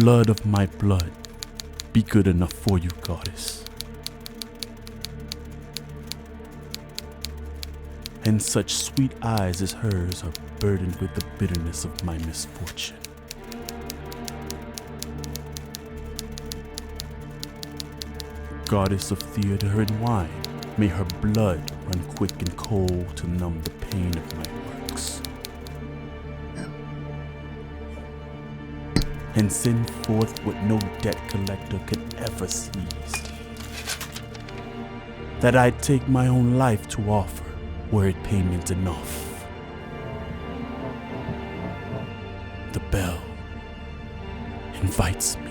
blood of my blood be good enough for you, goddess? And such sweet eyes as hers are burdened with the bitterness of my misfortune. Goddess of theater and wine, may her blood run quick and cold to numb the pain of my works. And send forth what no debt collector could ever seize. That I'd take my own life to offer, were it payment enough. The bell invites me.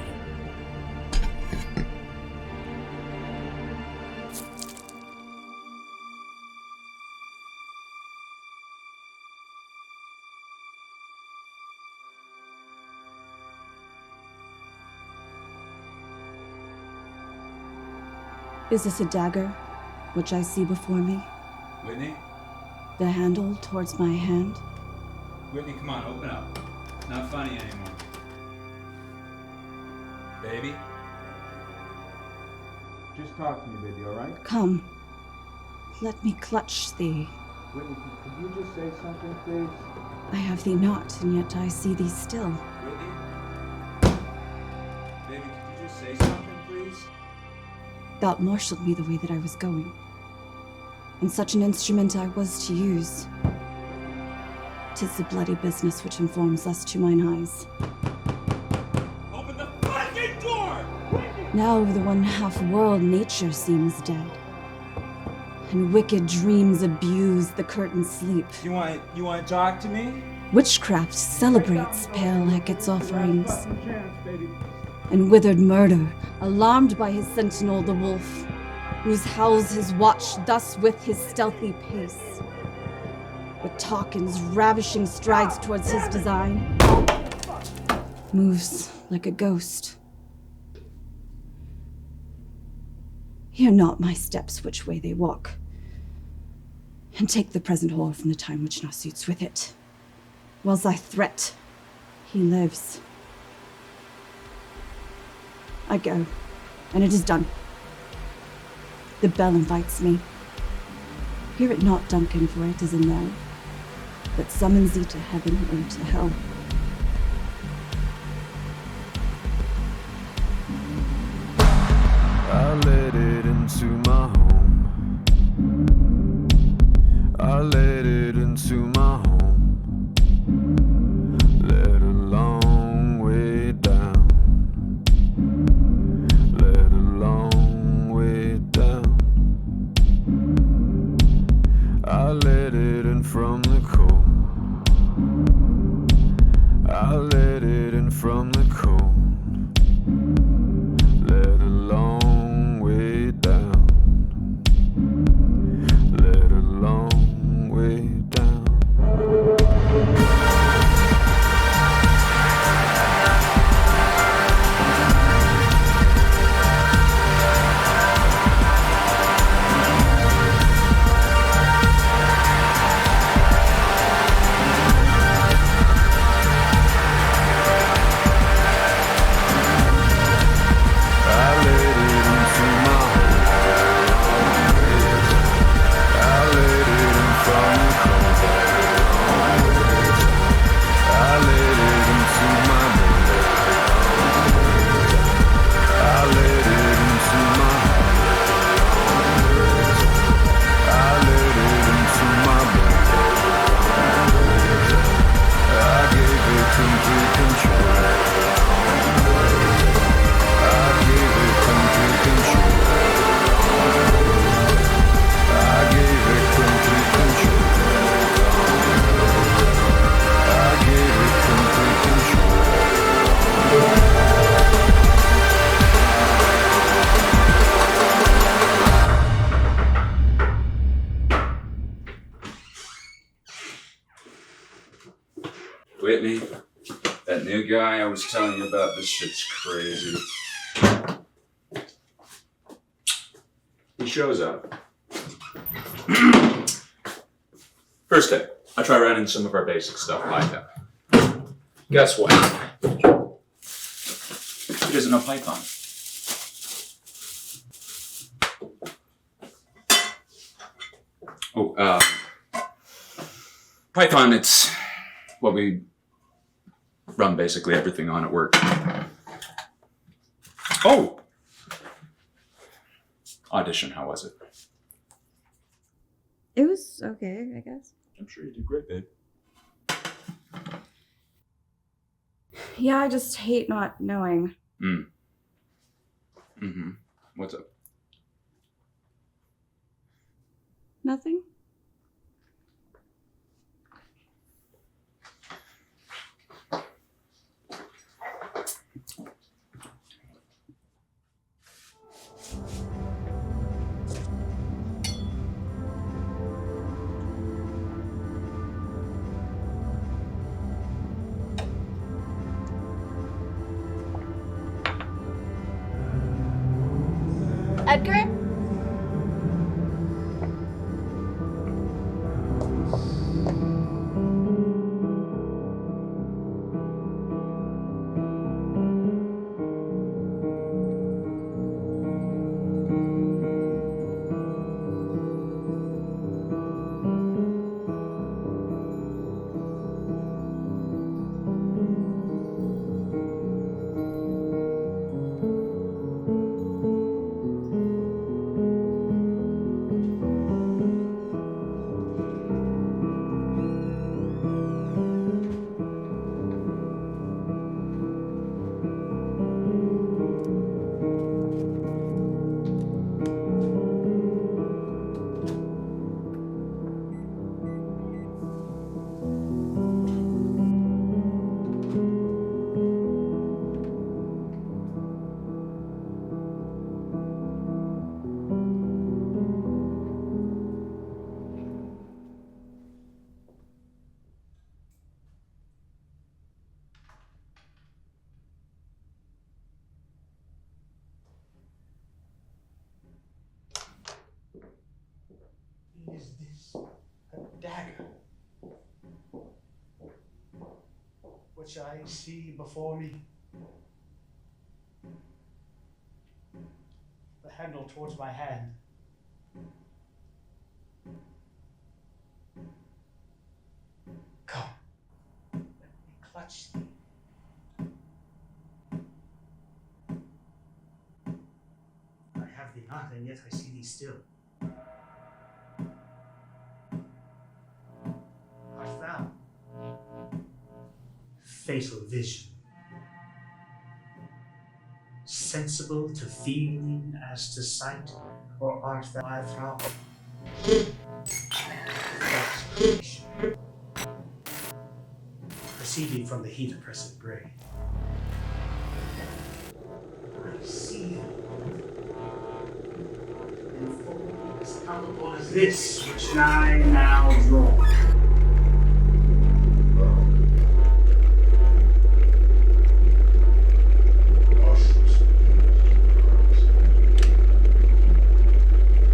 Is this a dagger, which I see before me? Whitney? The handle towards my hand? Whitney, come on, open up. Not funny anymore. Baby? Just talk to me, baby, alright? Come, let me clutch thee. Whitney, could you just say something, please? I have thee not, and yet I see thee still. Whitney? Baby, could you just say something, please? Thou'lt marshaled me the way that I was going. And such an instrument I was to use. 'Tis the bloody business which informs us to mine eyes. Open the fucking door! Now over the one-half world nature seems dead. And wicked dreams abuse the curtained sleep. You want to talk to me? Witchcraft celebrates pale Hecate's offerings. And withered murder, alarmed by his sentinel the wolf, whose howls his watch thus with his stealthy pace, with Tarkin's ravishing strides towards his design, moves like a ghost. Hear not my steps which way they walk, and take the present whore from the time which now suits with it. Whilst I threat, he lives. I go, and it is done. The bell invites me. Hear it not, Duncan, for it is in there, that summons thee to heaven or to hell. I let it into my home. I let it into my home. Let a long way down. Let a long way down. I let it in from the cold. I let it in from the cold. Let a long way down. Let a long way down. Whitney, that new guy I was telling you about, this shit's crazy. He shows up. First day, I try running some of our basic stuff like that. Guess what? isn't a python. Oh, Python, it's what we run basically everything on at work. Oh! Audition, how was it? It was okay, I guess. I'm sure you did great, babe. Yeah, I just hate not knowing. Mm-hmm. What's up? Nothing? Edgar? Is this a dagger? Which I see before me. The handle towards my hand. Come, let me clutch thee. I have thee not, and yet I see thee still. Art thou? Fatal vision. Sensible to feeling as to sight, or art thou my thrall? Creation. Proceeding from the heat oppressive brain. I see thee. In form as palpable as this which I now draw.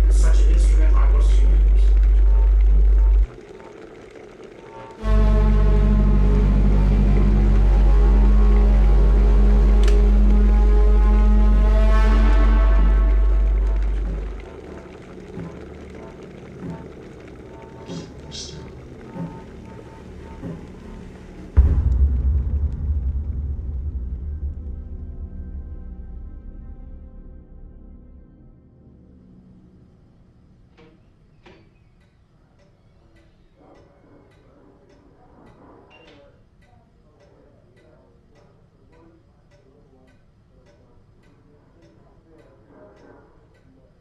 Such an instrument I was to use.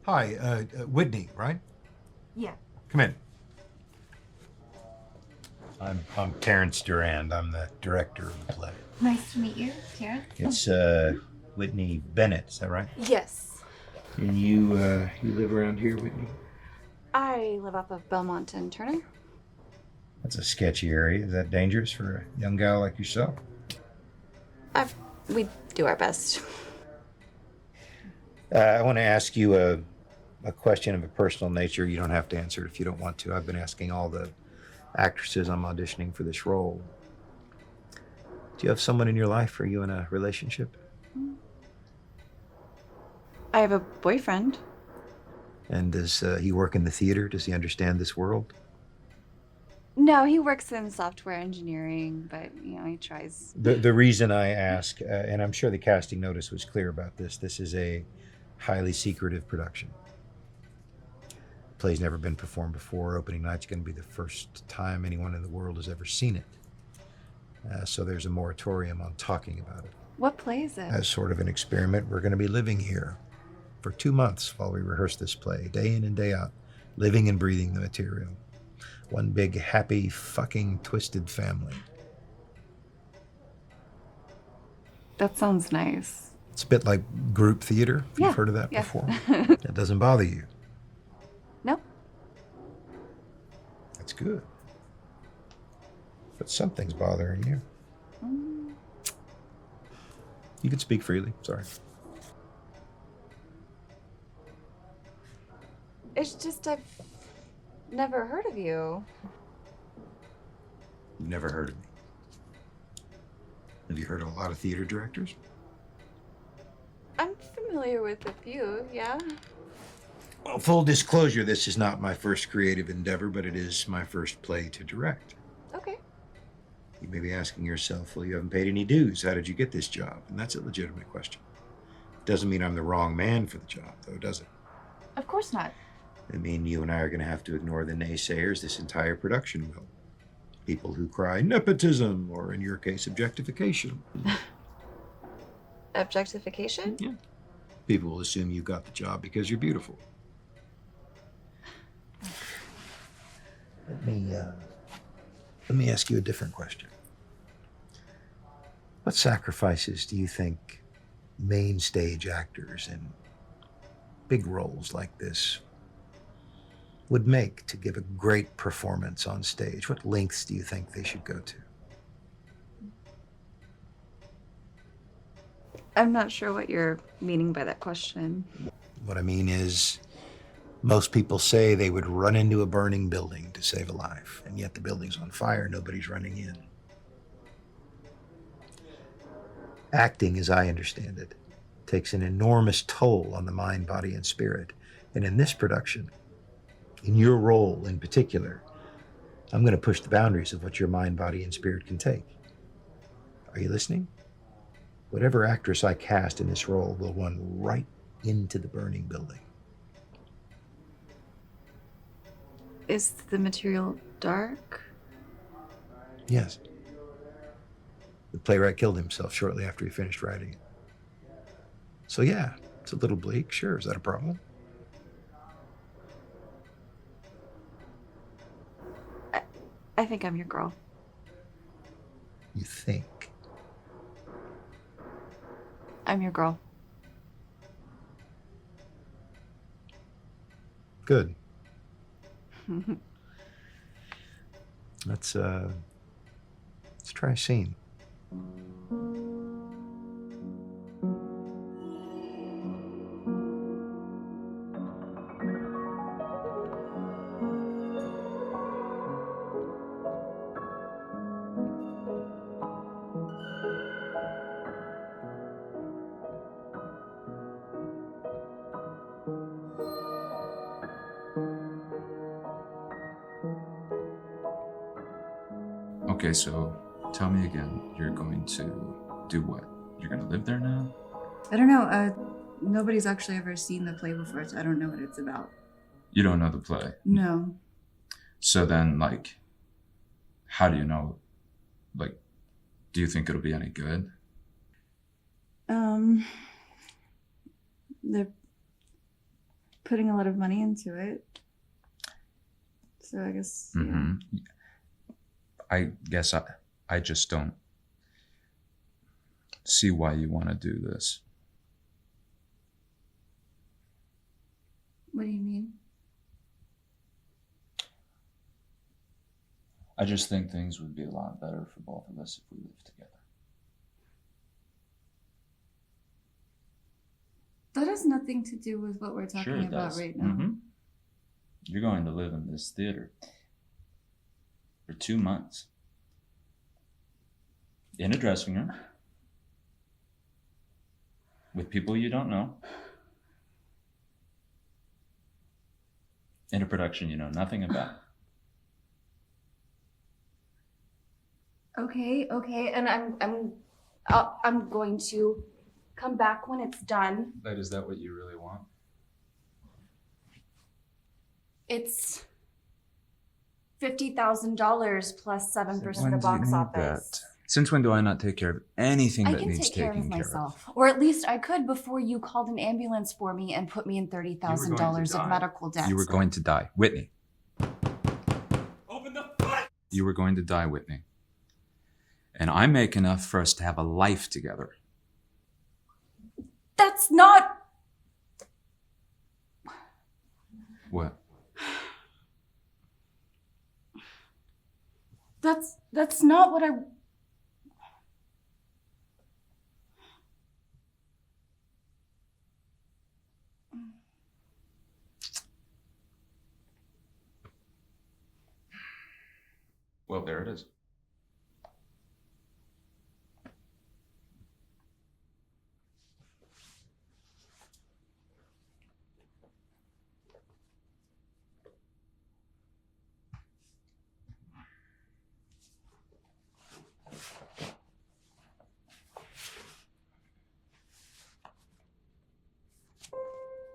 Hi, Whitney, right? Yeah. Come in. I'm Terrence Durand. I'm the director of the play. Nice to meet you, Karen. It's Whitney Bennett, is that right? Yes. And you live around here, Whitney? I live off of Belmont and Turner. That's a sketchy area. Is that dangerous for a young guy like yourself? We do our best. I want to ask you a question of a personal nature. You don't have to answer it if you don't want to. I've been asking all the actresses I'm auditioning for this role. Do you have someone in your life? Are you in a relationship? I have a boyfriend. And does he work in the theater? Does he understand this world? No, he works in software engineering, but, he tries. The reason I ask, and I'm sure the casting notice was clear about this is a highly secretive production. Play's never been performed before. Opening night's going to be the first time anyone in the world has ever seen it. So there's a moratorium on talking about it. What play is it? As sort of an experiment, we're going to be living here for 2 months while we rehearse this play, day in and day out, living and breathing the material. One big, happy, fucking, twisted family. That sounds nice. It's a bit like group theater. Yeah, You've heard of that yeah. before? That doesn't bother you. No. That's good. But something's bothering you. You can speak freely. Sorry. It's just I've never heard of you. You've never heard of me. Have you heard of a lot of theater directors? I'm familiar with a few, yeah. Well, full disclosure, this is not my first creative endeavor, but it is my first play to direct. Okay. You may be asking yourself, well, you haven't paid any dues. How did you get this job? And that's a legitimate question. Doesn't mean I'm the wrong man for the job, though, does it? Of course not. I mean, you and I are going to have to ignore the naysayers this entire production will. People who cry nepotism, or in your case, objectification. Objectification? Yeah. People will assume you got the job because you're beautiful. Let me ask you a different question. What sacrifices do you think main stage actors in big roles like this would make to give a great performance on stage? What lengths do you think they should go to? I'm not sure what you're meaning by that question. What I mean is, most people say they would run into a burning building to save a life, and yet the building's on fire, nobody's running in. Acting, as I understand it, takes an enormous toll on the mind, body, and spirit. And in this production, in your role in particular, I'm going to push the boundaries of what your mind, body, and spirit can take. Are you listening? Whatever actress I cast in this role will run right into the burning building. Is the material dark? Yes. The playwright killed himself shortly after he finished writing it. So yeah, it's a little bleak. Sure, is that a problem? I think I'm your girl. You think? I'm your girl. Good. Let's try a scene. Okay, so tell me again, you're going to do what? You're gonna live there now? I don't know. Nobody's actually ever seen the play before, so I don't know what it's about. You don't know the play? No. So then, like, how do you know? Like, do you think it'll be any good? They're putting a lot of money into it. So I guess. Mm-hmm. I guess I just don't see why you want to do this. What do you mean? I just think things would be a lot better for both of us if we lived together. That has nothing to do with what we're talking Sure it about does. right now. Mm-hmm. You're going to live in this theater for 2 months in a dressing room with people you don't know, In a production you know nothing about. Okay, and I'm going to come back when it's done. But is that what you really want? It's $50,000 plus 7% of box office. Since when do I not take care of anything I that can needs take care of taking care myself, or at least I could before you called an ambulance for me and put me in $30,000 of medical debt. You were going to die, Whitney. Open the fuck! You were going to die, Whitney. And I make enough for us to have a life together. That's not. What? That's not what I. Well, there it is.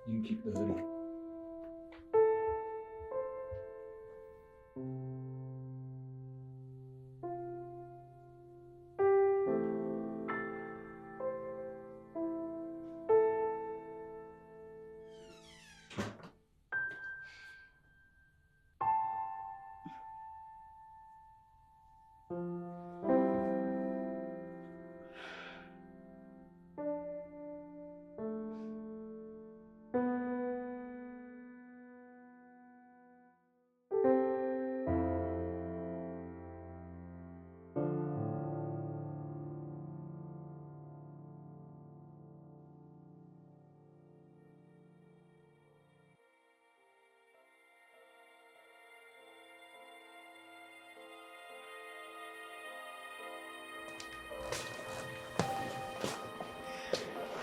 You can keep the hoodie.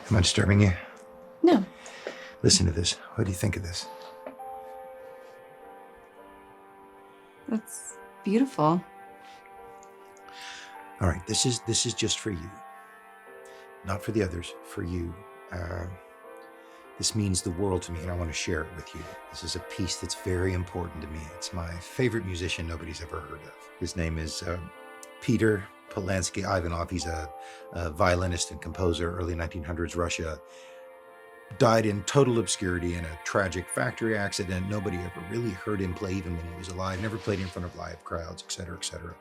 Am I disturbing you? No. Listen to this. What do you think of this? That's beautiful. All right, this is just for you. Not for the others, for you. This means the world to me, and I want to share it with you. This is a piece that's very important to me. It's my favorite musician nobody's ever heard of. His name is Peter Polansky Ivanov. He's a violinist and composer, early 1900s Russia. Died in total obscurity in a tragic factory accident. Nobody ever really heard him play even when he was alive. Never played in front of live crowds, etc., etc.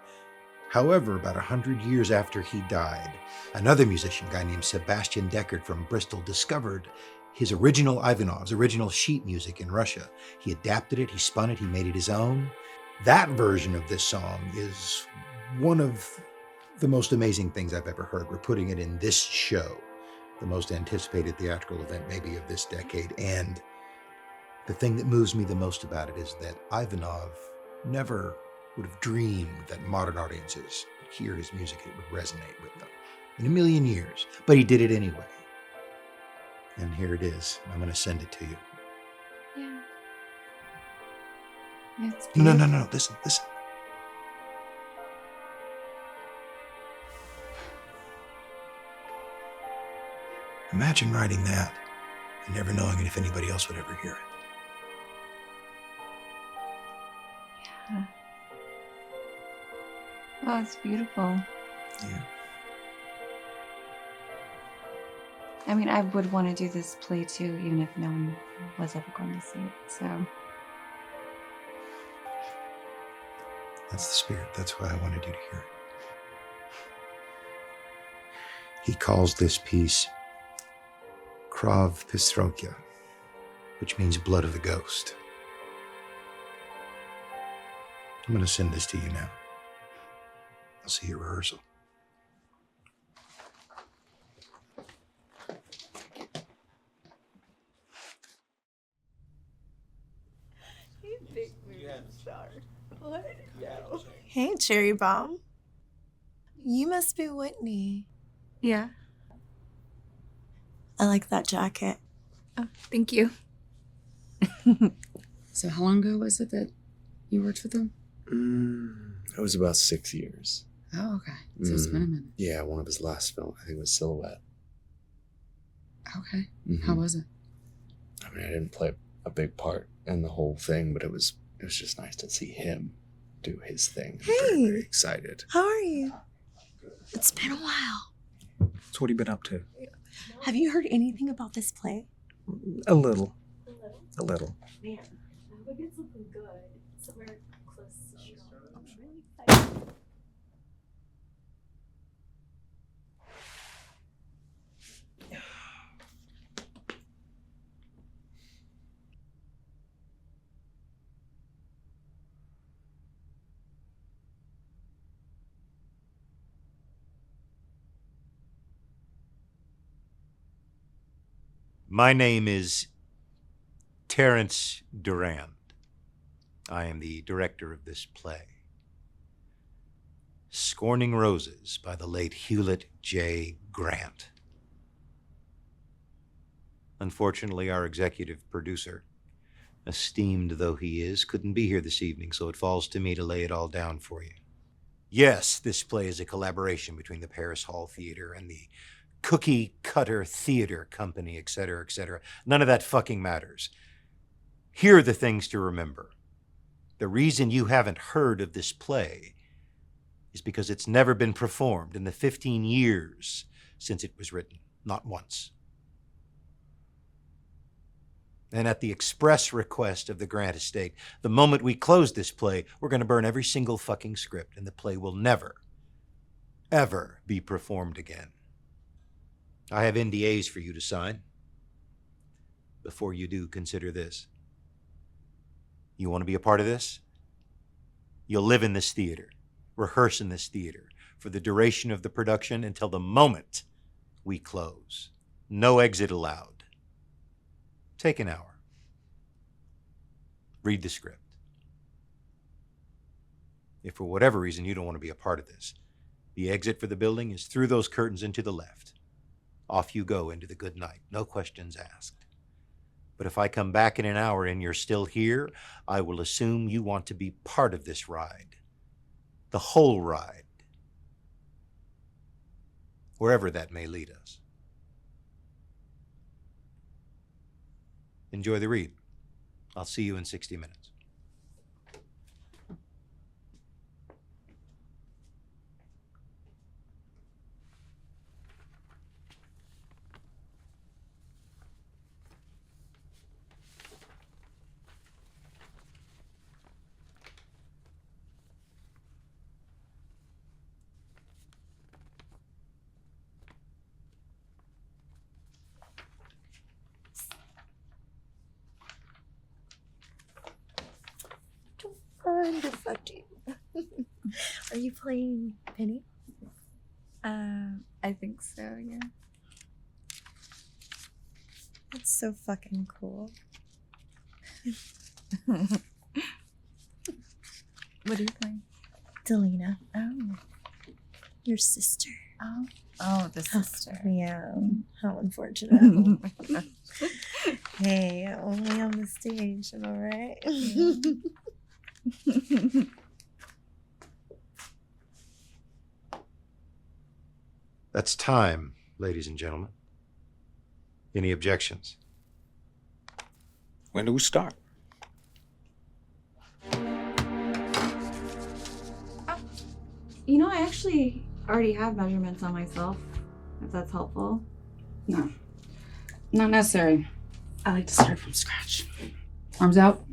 However, about 100 years after he died, another musician, a guy named Sebastian Deckard from Bristol, discovered his original Ivanov's original sheet music in Russia. He adapted it, he spun it, he made it his own. That version of this song is one of the most amazing things I've ever heard. We're putting it in this show, the most anticipated theatrical event maybe of this decade. And the thing that moves me the most about it is that Ivanov never would have dreamed that modern audiences would hear his music, it would resonate with them in a million years. But he did it anyway. And here it is. I'm going to send it to you. Yeah. It's No, beautiful. no. Listen. Imagine writing that and never knowing if anybody else would ever hear it. Yeah. Oh, it's beautiful. Yeah. I mean, I would want to do this play too, even if no one was ever going to see it, so. That's the spirit. That's why I wanted you to hear it. He calls this piece Krav Pistrokia, which means blood of the ghost. I'm going to send this to you now. I'll see you at rehearsal. Hey, Cherry Bomb. You must be Whitney. Yeah. I like that jacket. Oh, thank you. So how long ago was it that you worked with them? It was about 6 years. Oh, okay. So it's been a minute. Yeah, one of his last films, I think it was Silhouette. Okay. How was it? I mean, I didn't play a big part in the whole thing, but it was just nice to see him do his thing. I'm very, very excited. How are you? It's been a while. So what have you been up to? Have you heard anything about this play? A little. A little. Man, I would get something good. Somewhere close to strong. I'm really excited. My name is Terence Durand. I am the director of this play. Scorning Roses by the late Hewlett J. Grant. Unfortunately, our executive producer, esteemed though he is, couldn't be here this evening, so it falls to me to lay it all down for you. Yes, this play is a collaboration between the Paris Hall Theater and the Cookie Cutter Theater Company, etc., etc. None of that fucking matters. Here are the things to remember. The reason you haven't heard of this play is because it's never been performed in the 15 years since it was written. Not once. And at the express request of the Grant estate, the moment we close this play, we're going to burn every single fucking script, and the play will never, ever be performed again. I have NDAs for you to sign. Before you do, consider this. You want to be a part of this? You'll live in this theater, rehearse in this theater for the duration of the production until the moment we close. No exit allowed. Take an hour. Read the script. If for whatever reason you don't want to be a part of this, the exit for the building is through those curtains and to the left. Off you go into the good night, no questions asked. But if I come back in an hour and you're still here, I will assume you want to be part of this ride. The whole ride. Wherever that may lead us. Enjoy the read. I'll see you in 60 minutes. Fun to fuck you. Are you playing Penny? I think so, yeah. That's so fucking cool. What are you playing? Delina. Oh. Your sister. Oh, the sister. Yeah. How unfortunate. Hey, only on the stage, am I right? That's time, ladies and gentlemen. Any objections? When do we start? You know, I actually already have measurements on myself, if that's helpful. No. Not necessary. I like to start from scratch. Arms out.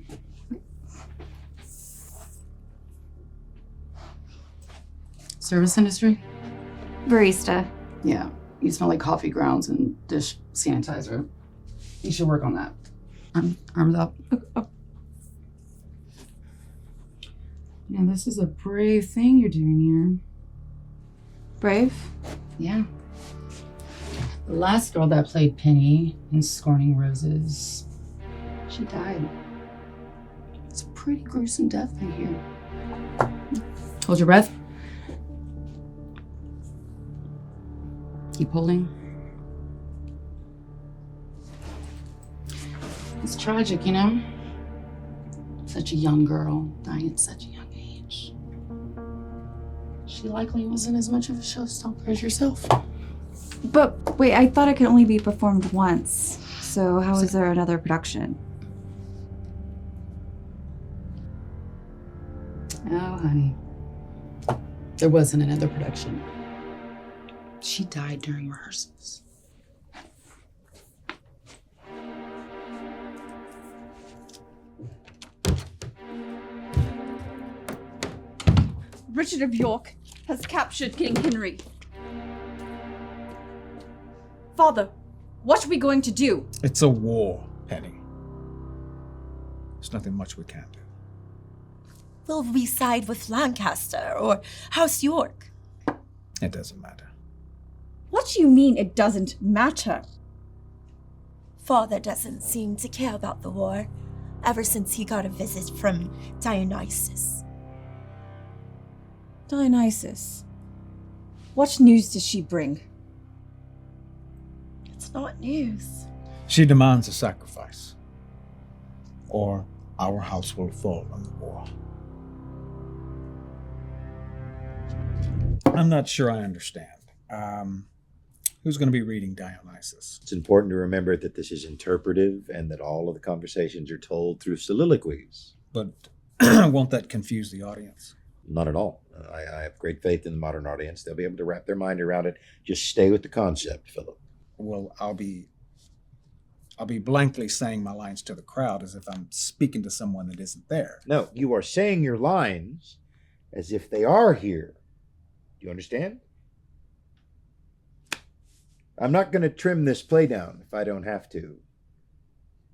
Service industry? Barista. Yeah. You smell like coffee grounds and dish sanitizer. You should work on that. Arms up. Yeah, this is a brave thing you're doing here. Brave? Yeah. The last girl that played Penny in Scorning Roses, she died. It's a pretty gruesome death, I hear. Hold your breath. Keep holding. It's tragic, you know? Such a young girl, dying at such a young age. She likely wasn't as much of a showstopper as yourself. But wait, I thought it could only be performed once. So how is there another production? Oh, honey. There wasn't another production. She died during rehearsals. Richard of York has captured King Henry. Father, what are we going to do? It's a war, Penny. There's nothing much we can do. Will we side with Lancaster or House York? It doesn't matter. What do you mean it doesn't matter? Father doesn't seem to care about the war ever since he got a visit from Dionysus. Dionysus. What news does she bring? It's not news. She demands a sacrifice, or our house will fall in the war. I'm not sure I understand. Who's going to be reading Dionysus? It's important to remember that this is interpretive and that all of the conversations are told through soliloquies. But won't that confuse the audience? Not at all. I have great faith in the modern audience. They'll be able to wrap their mind around it. Just stay with the concept, Philip. Well, I'll be blankly saying my lines to the crowd as if I'm speaking to someone that isn't there. No, you are saying your lines as if they are here. Do you understand? I'm not going to trim this play down if I don't have to.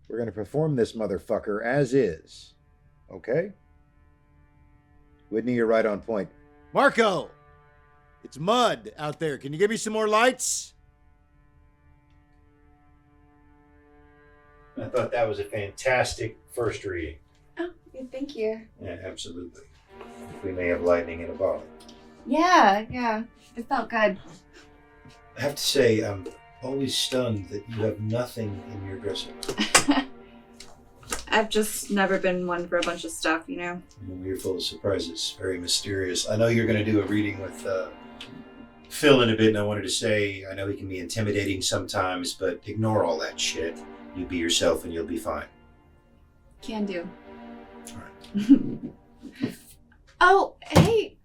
We're going to perform this motherfucker as is. Okay? Whitney, you're right on point. Marco! It's mud out there. Can you give me some more lights? I thought that was a fantastic first reading. Oh, thank you. Yeah, absolutely. We may have lightning in a bottle. Yeah. It felt good. I have to say, I'm always stunned that you have nothing in your dresser. I've just never been one for a bunch of stuff, you know? You're full of surprises, very mysterious. I know you're going to do a reading with Phil in a bit, and I wanted to say, I know he can be intimidating sometimes, but ignore all that shit. You be yourself and you'll be fine. Can do. All right. Oh, hey.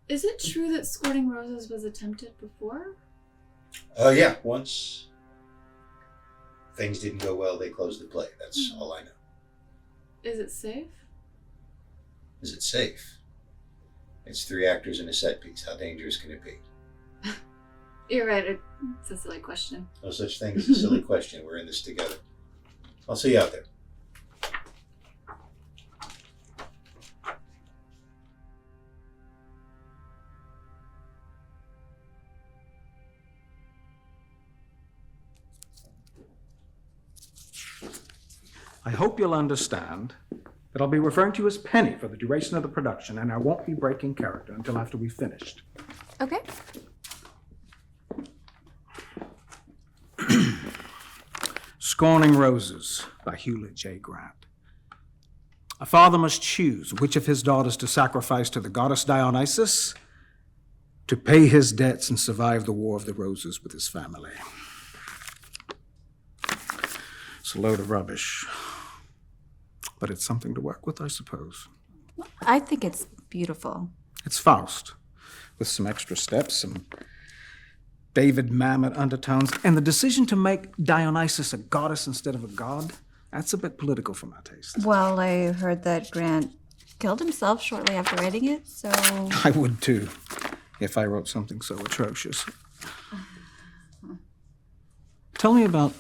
Is it true that Squirting Roses was attempted before? Yeah, once things didn't go well, they closed the play. That's all I know. Is it safe? Is it safe? It's 3 actors in a set piece. How dangerous can it be? You're right, it's a silly question. No such thing as a silly question. We're in this together. I'll see you out there. I hope you'll understand that I'll be referring to you as Penny for the duration of the production, and I won't be breaking character until after we've finished. Okay. Scorning Roses by Hewlett J. Grant. A father must choose which of his daughters to sacrifice to the goddess Dionysus to pay his debts and survive the War of the Roses with his family. It's a load of rubbish, but it's something to work with, I suppose. I think it's beautiful. It's Faust, with some extra steps, some David Mamet undertones, and the decision to make Dionysus a goddess instead of a god, that's a bit political for my taste. Well, I heard that Grant killed himself shortly after writing it, so... I would too, if I wrote something so atrocious. Tell me about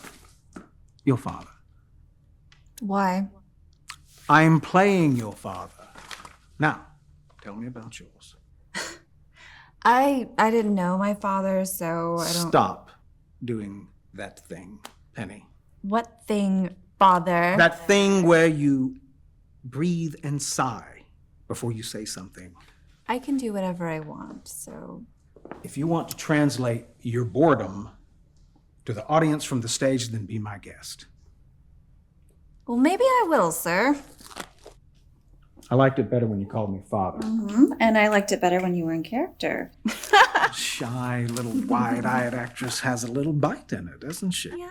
your father. Why? I'm playing your father. Now, tell me about yours. I didn't know my father, so I don't... Stop doing that thing, Penny. What thing, father? That thing where you breathe and sigh before you say something. I can do whatever I want, so... If you want to translate your boredom to the audience from the stage, then be my guest. Well, maybe I will, sir. I liked it better when you called me father. And I liked it better when you were in character. Shy, little wide-eyed actress has a little bite in it, doesn't she? Yeah.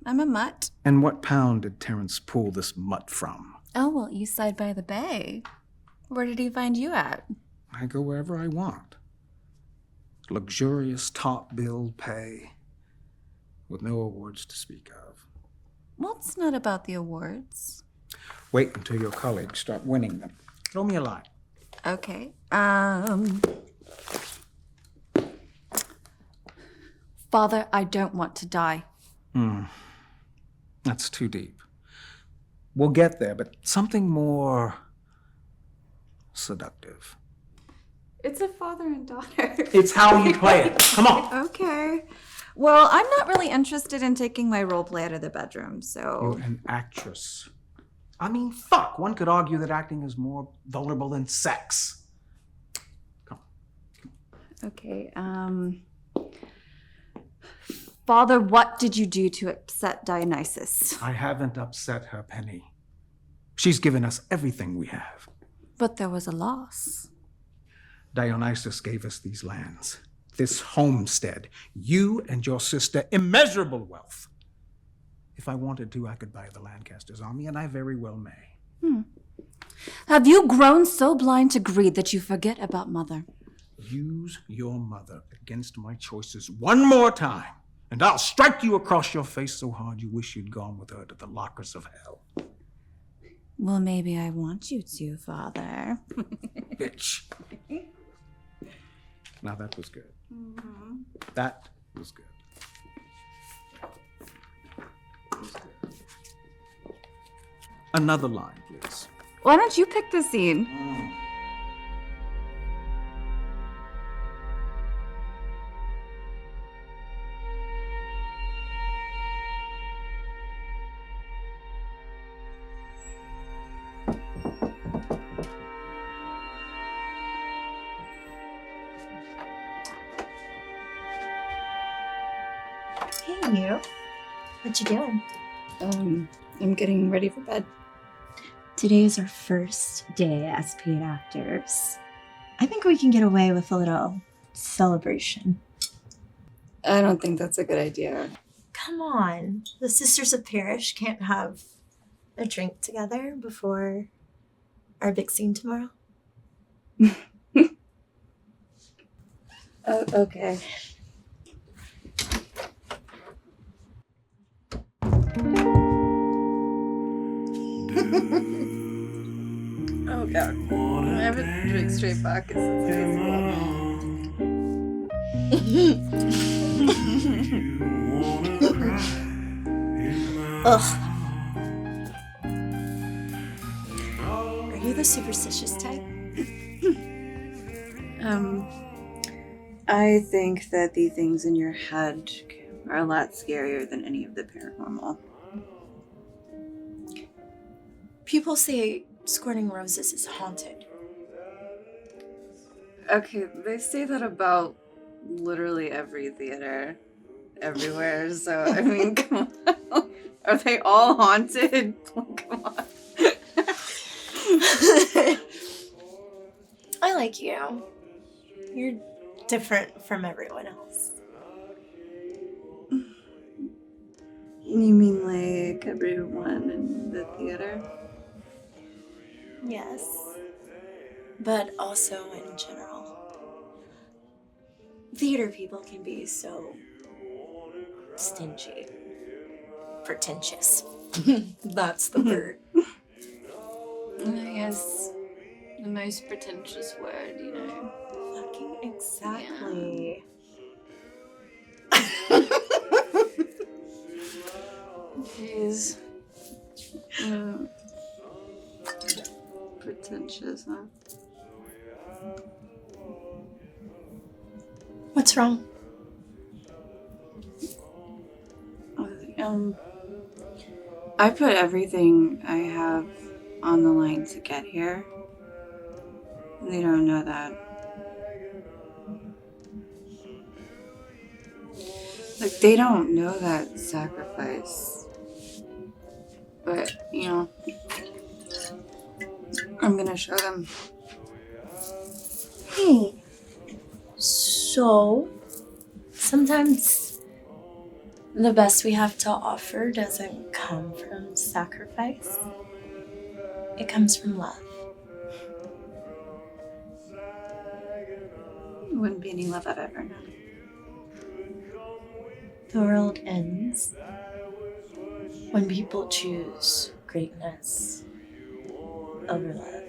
I'm a mutt. And what pound did Terrence pull this mutt from? Oh, well, East Side by the Bay. Where did he find you at? I go wherever I want. Luxurious top-billed pay with no awards to speak of. Well, it's not about the awards. Wait until your colleagues start winning them. Throw me a line. Okay. Father, I don't want to die. That's too deep. We'll get there, but something more seductive. It's a father and daughter. It's how you play it. Come on. Okay. Well, I'm not really interested in taking my role play out of the bedroom, so... You're an actress. I mean, fuck. One could argue that acting is more vulnerable than sex. Come on. Okay, Father, what did you do to upset Dionysus? I haven't upset her, Penny. She's given us everything we have. But there was a loss. Dionysus gave us these lands, this homestead, you and your sister, immeasurable wealth. If I wanted to, I could buy the Lancaster's army, and I very well may. Have you grown so blind to greed that you forget about Mother? Use your mother against my choices one more time, and I'll strike you across your face so hard you wish you'd gone with her to the lockers of hell. Well, maybe I want you to, Father. Bitch. Now that was good. That was good. Another line, please. Why don't you pick the scene? Hey, you. What you doing? I'm getting ready for bed. Today is our first day as paid actors. I think we can get away with a little celebration. I don't think that's a good idea. Come on. The Sisters of Parish can't have a drink together before our big scene tomorrow? Oh, okay. Oh god. I haven't drank straight vodka since high school. Ugh. Are you the superstitious type? I think that the things in your head are a lot scarier than any of the paranormal. People say Squirting Roses is haunted. Okay, they say that about literally every theater, everywhere, so I mean, come on. Are they all haunted? Come on. I like you. You're different from everyone else. You mean like everyone in the theater? Yes. But also in general. Theater people can be so stingy. Pretentious. That's the word. I guess the most pretentious word, you know. Fucking exactly. Jeez. Pretentious, huh? What's wrong? I put everything I have on the line to get here. They don't know that. Like, they don't know that sacrifice But, you know, I'm gonna show them. Hey, so sometimes the best we have to offer doesn't come from sacrifice. It comes from love. It wouldn't be any love I've ever known. The world ends when people choose greatness over love.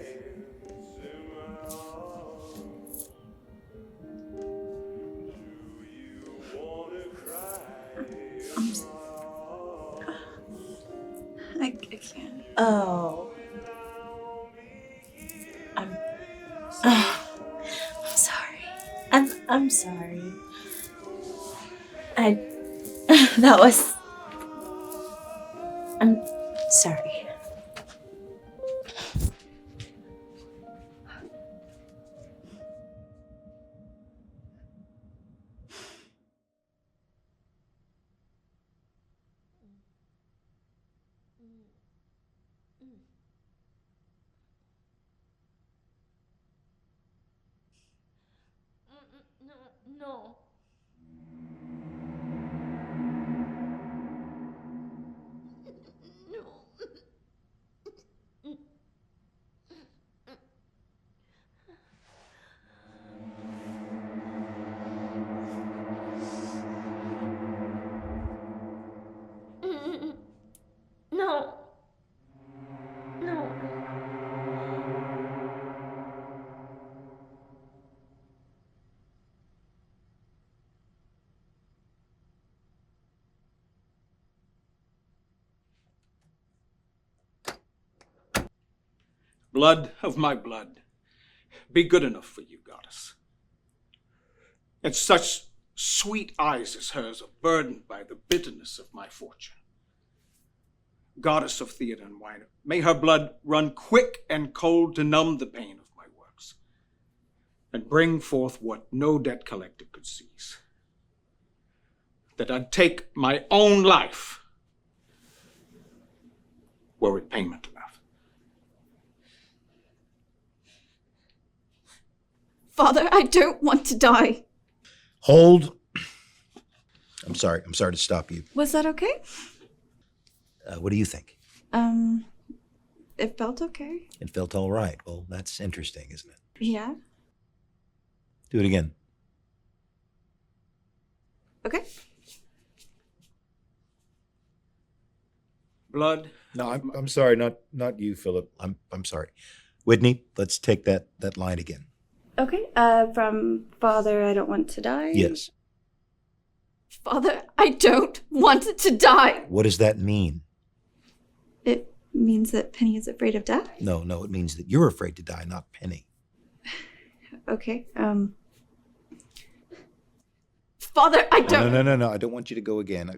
I can't. Oh. I'm sorry. I'm sorry. That was... I'm sorry. No. No. No. Blood of my blood, be good enough for you, goddess. And such sweet eyes as hers are burdened by the bitterness of my fortune. Goddess of theater and wine, may her blood run quick and cold to numb the pain of my works, and bring forth what no debt collector could seize. That I'd take my own life, were it payment enough. Father, I don't want to die. Hold. I'm sorry to stop you. Was that okay? What do you think? It felt okay. It felt all right. Well, that's interesting, isn't it? Yeah. Do it again. Okay. Blood. No, I'm sorry, not you, Philip. I'm sorry. Whitney, let's take that line again. Okay, from Father, I don't want to die. Yes. Father, I don't want to die. What does that mean? It means that Penny is afraid of death? No, it means that you're afraid to die, not Penny. Okay, Father, I don't... No, I don't want you to go again.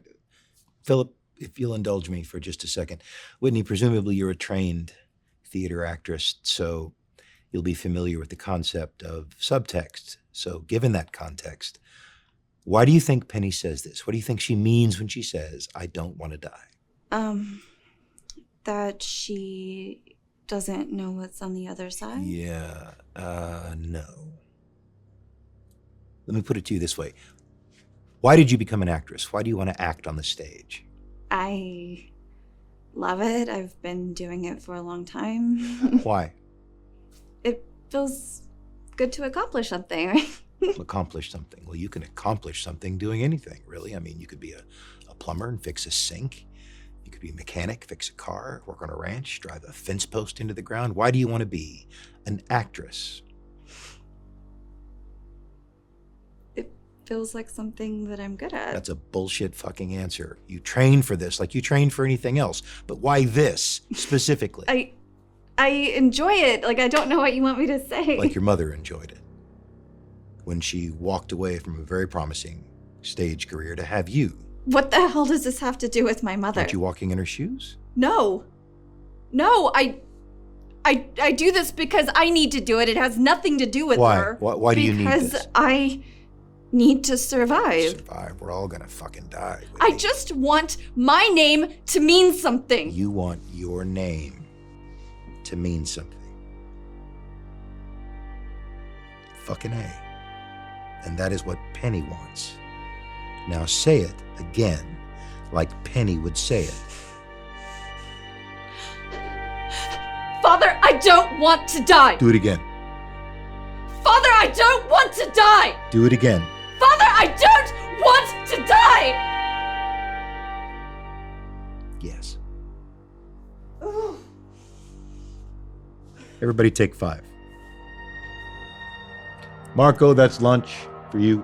Philip, if you'll indulge me for just a second. Whitney, presumably you're a trained theater actress, so you'll be familiar with the concept of subtext. So given that context, why do you think Penny says this? What do you think she means when she says, I don't want to die? That she doesn't know what's on the other side? Yeah, no. Let me put it to you this way. Why did you become an actress? Why do you want to act on the stage? I love it. I've been doing it for a long time. Why? It feels good to accomplish something, right? Accomplish something. Well, you can accomplish something doing anything, really. I mean, you could be a plumber and fix a sink. You could be a mechanic, fix a car, work on a ranch, drive a fence post into the ground. Why do you want to be an actress? It feels like something that I'm good at. That's a bullshit fucking answer. You train for this like you train for anything else. But why this specifically? I enjoy it. Like, I don't know what you want me to say. Like your mother enjoyed it when she walked away from a very promising stage career to have you. What the hell does this have to do with my mother? Aren't you walking in her shoes? No, I do this because I need to do it. It has nothing to do with Why? her. Why do you need this? Because need to survive. Survive. We're all gonna fucking die. I just want my name to mean something. You want your name to mean something. Fucking A. And that is what Penny wants. Now say it again, like Penny would say it. Father, I don't want to die! Do it again. Father, I don't want to die! Do it again. Father, I don't want to die! Yes. Everybody take 5. Marco, that's lunch for you.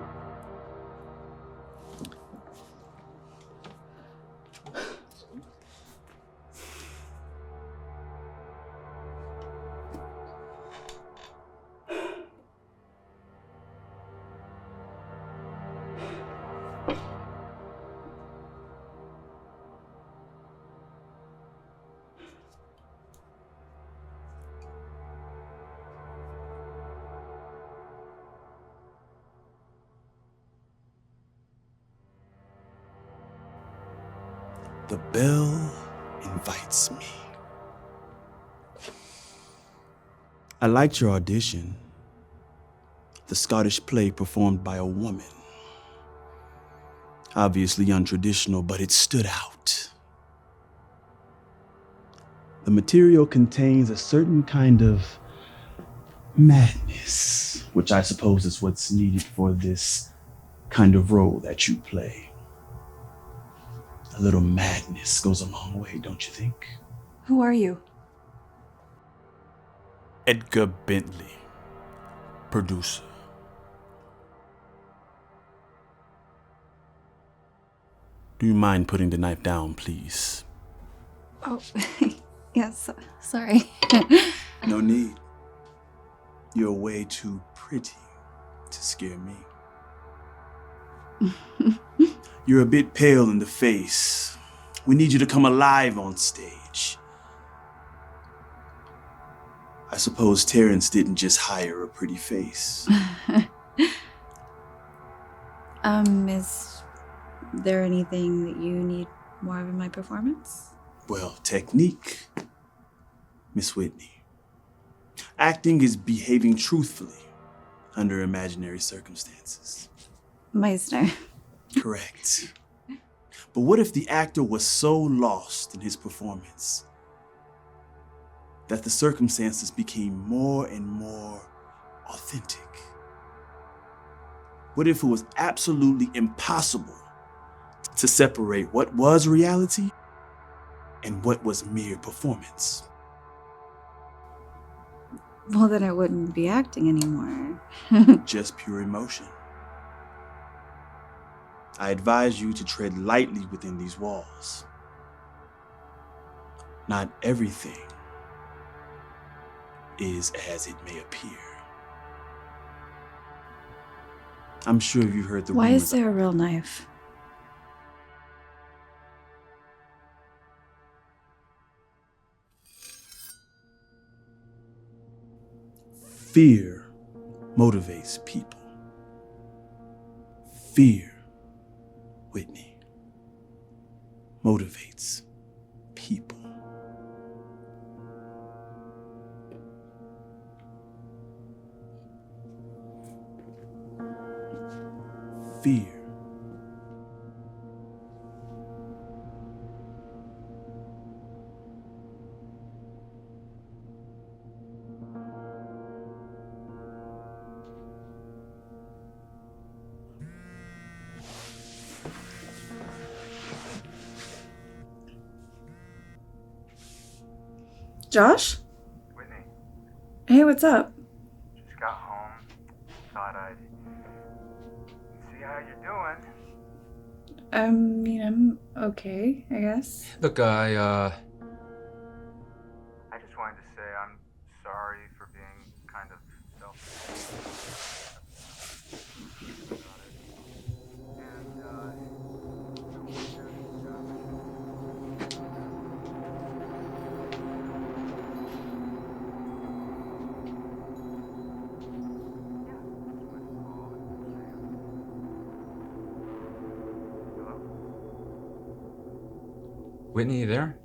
The bell invites me. I liked your audition. The Scottish play performed by a woman. Obviously untraditional, but it stood out. The material contains a certain kind of madness, which I suppose is what's needed for this kind of role that you play. A little madness goes a long way, don't you think? Who are you? Edgar Bentley, producer. Do you mind putting the knife down, please? Oh, yes, sorry. No need. You're way too pretty to scare me. You're a bit pale in the face. We need you to come alive on stage. I suppose Terrence didn't just hire a pretty face. Is there anything that you need more of in my performance? Well, technique, Miss Whitney. Acting is behaving truthfully under imaginary circumstances. Meisner. Correct. But what if the actor was so lost in his performance that the circumstances became more and more authentic? What if it was absolutely impossible to separate what was reality and what was mere performance? Well, then I wouldn't be acting anymore. Just pure emotion. I advise you to tread lightly within these walls. Not everything is as it may appear. I'm sure you've heard the Why rumors. is there a real knife? Fear motivates people. Fear, Whitney, motivates people. Fear. Josh? Whitney, Hey, what's up? just got home. Thought I'd see how you're doing. I mean, I'm okay, I guess. Look, I just wanted to say I'm sorry for being kind of selfish. Whitney, you there?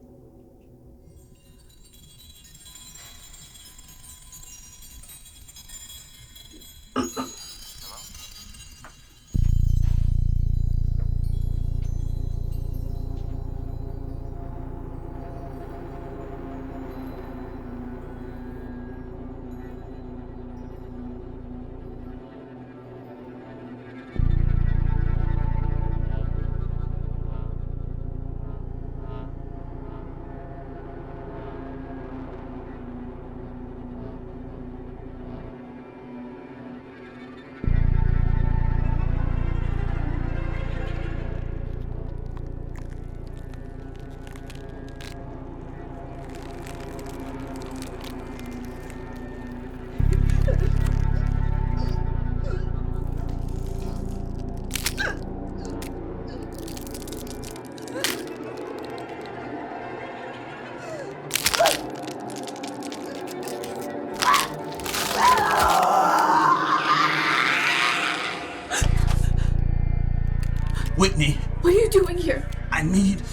Whitney. What are you doing here? I need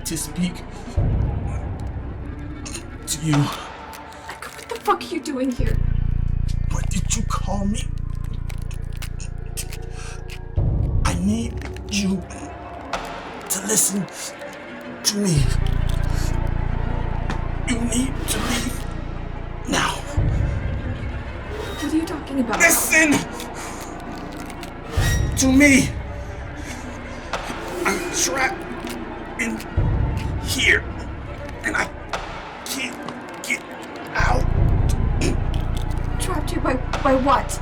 to speak to you. What the fuck are you doing here? What did you call me? I need you to listen to me. You need to leave now. What are you talking about? Listen to me. I'm trapped in here, and I can't get out. Trapped here by what?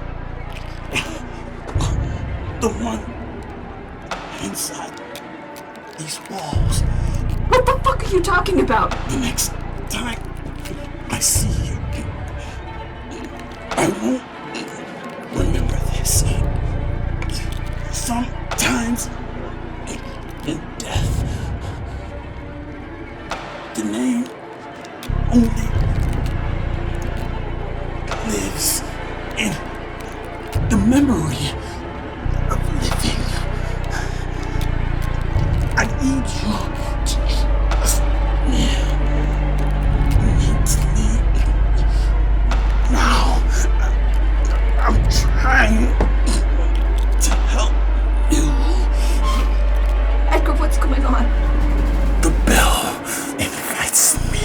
The one inside these walls. What the fuck are you talking about? The next time I see you, I won't remember this. Sometimes in death, the name only lives in the memory of living. I need you to trust me. You need to leave now. I'm trying to help you. Edgar, what's going on? The bell invites me.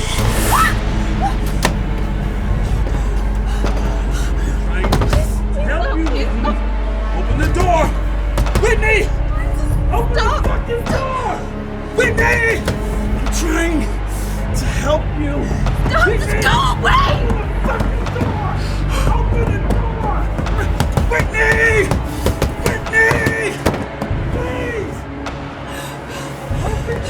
Help you! Open the door! Whitney! Open the fucking door! Whitney! I'm trying to help you. Stop! Just go away! Open the door! Whitney! Whitney! Please! Open.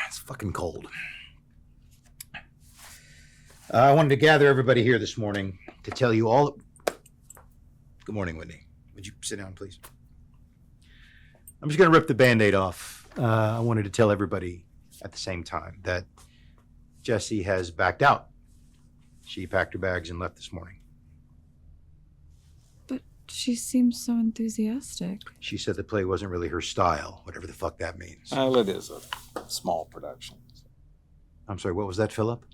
It's fucking cold. I wanted to gather everybody here this morning to tell you all. Good morning, Whitney. Would you sit down, please? I'm just going to rip the Band-Aid off. I wanted to tell everybody at the same time that Jessie has backed out. She packed her bags and left this morning. But she seems so enthusiastic. She said the play wasn't really her style, whatever the fuck that means. Well, it is a small production. I'm sorry, what was that, Philip?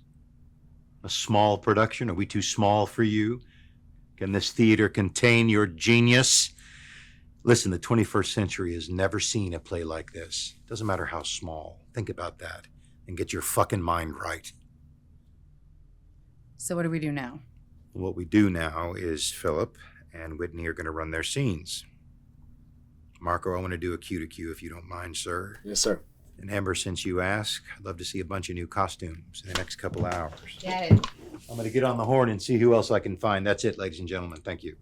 A small production? Are we too small for you? Can this theater contain your genius? Listen, the 21st century has never seen a play like this. Doesn't matter how small. Think about that and get your fucking mind right. So what do we do now? What we do now is Philip and Whitney are going to run their scenes. Marco, I want to do a cue to cue if you don't mind, sir. Yes, sir. And Amber, since you asked, I'd love to see a bunch of new costumes in the next couple hours. Get it. I'm going to get on the horn and see who else I can find. That's it, ladies and gentlemen. Thank you.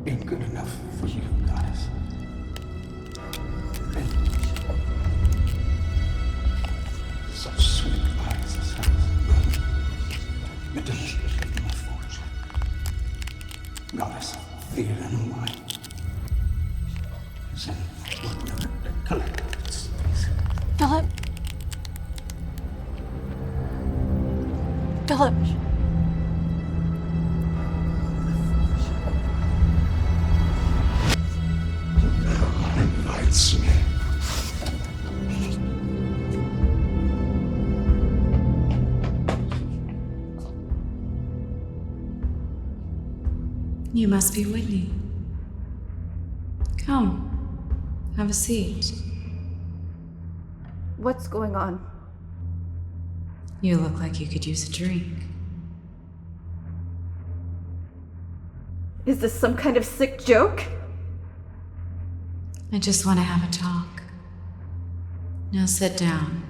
Ain't good enough for you, goddess. Such sweet eyes as hers. The delicious my fortune. Goddess, fear and wine. Send would never collect its space. Philip. Philip. Invites me. You must be Whitney. Come, have a seat. What's going on? You look like you could use a drink. Is this some kind of sick joke? I just want to have a talk. Now sit down.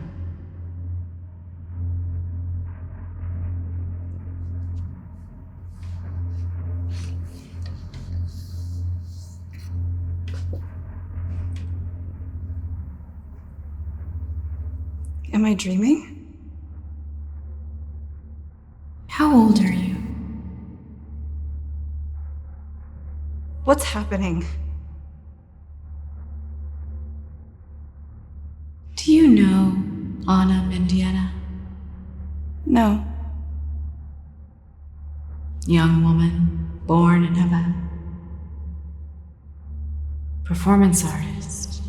Am I dreaming? How old are you? What's happening? Do you know Anna Indiana? No. Young woman, born in Havana. Performance artist,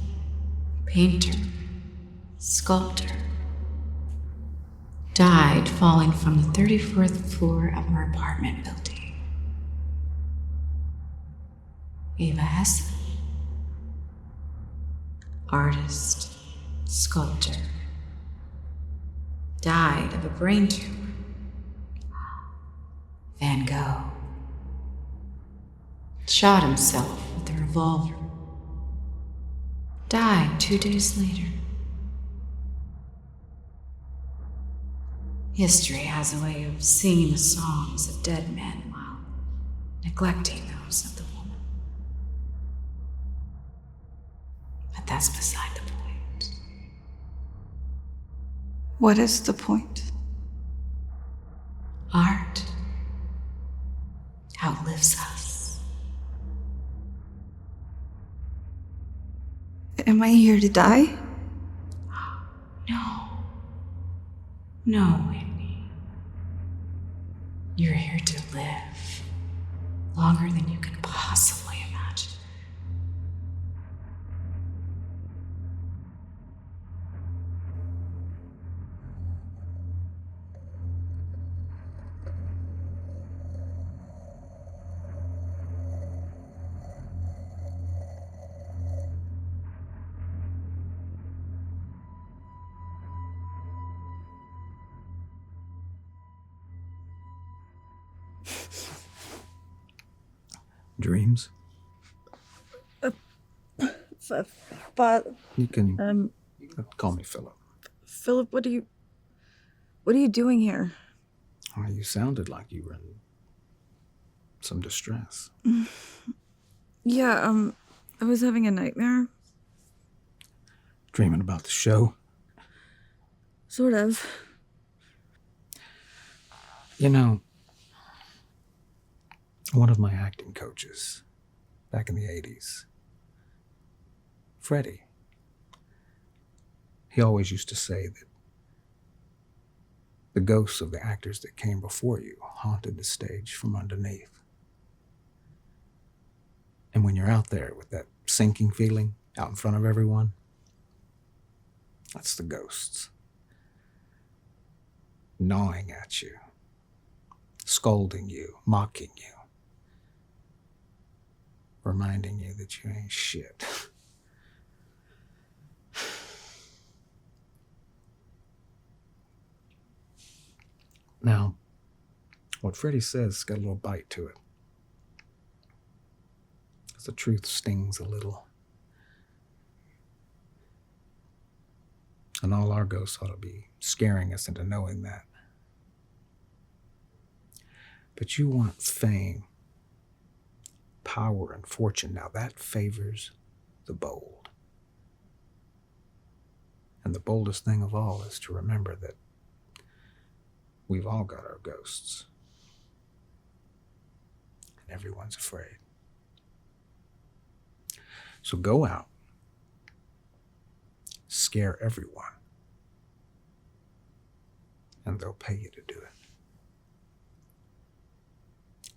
painter, sculptor. Died falling from the 34th floor of her apartment building. Eva Hesse. Artist, sculptor. Died of a brain tumor. Van Gogh. Shot himself with a revolver. Died 2 days later. History has a way of singing the songs of dead men while neglecting those of the woman. But that's beside the point. What is the point? Art outlives us. Am I here to die? No. No, Whitney. You're here to live longer than you can possibly imagine. Dreams? But You can call me Philip. Philip, what are you doing here? Oh, you sounded like you were in some distress. Yeah, I was having a nightmare. Dreaming about the show? Sort of. You know, one of my acting coaches back in the 80s, Freddie, he always used to say that the ghosts of the actors that came before you haunted the stage from underneath. And when you're out there with that sinking feeling out in front of everyone, that's the ghosts. Gnawing at you, scolding you, mocking you, reminding you that you ain't shit. Now, what Freddie says got a little bite to it. The truth stings a little. And all our ghosts ought to be scaring us into knowing that. But you want fame, power, and fortune. Now that favors the bold. And the boldest thing of all is to remember that we've all got our ghosts. And everyone's afraid. So go out, scare everyone, and they'll pay you to do it.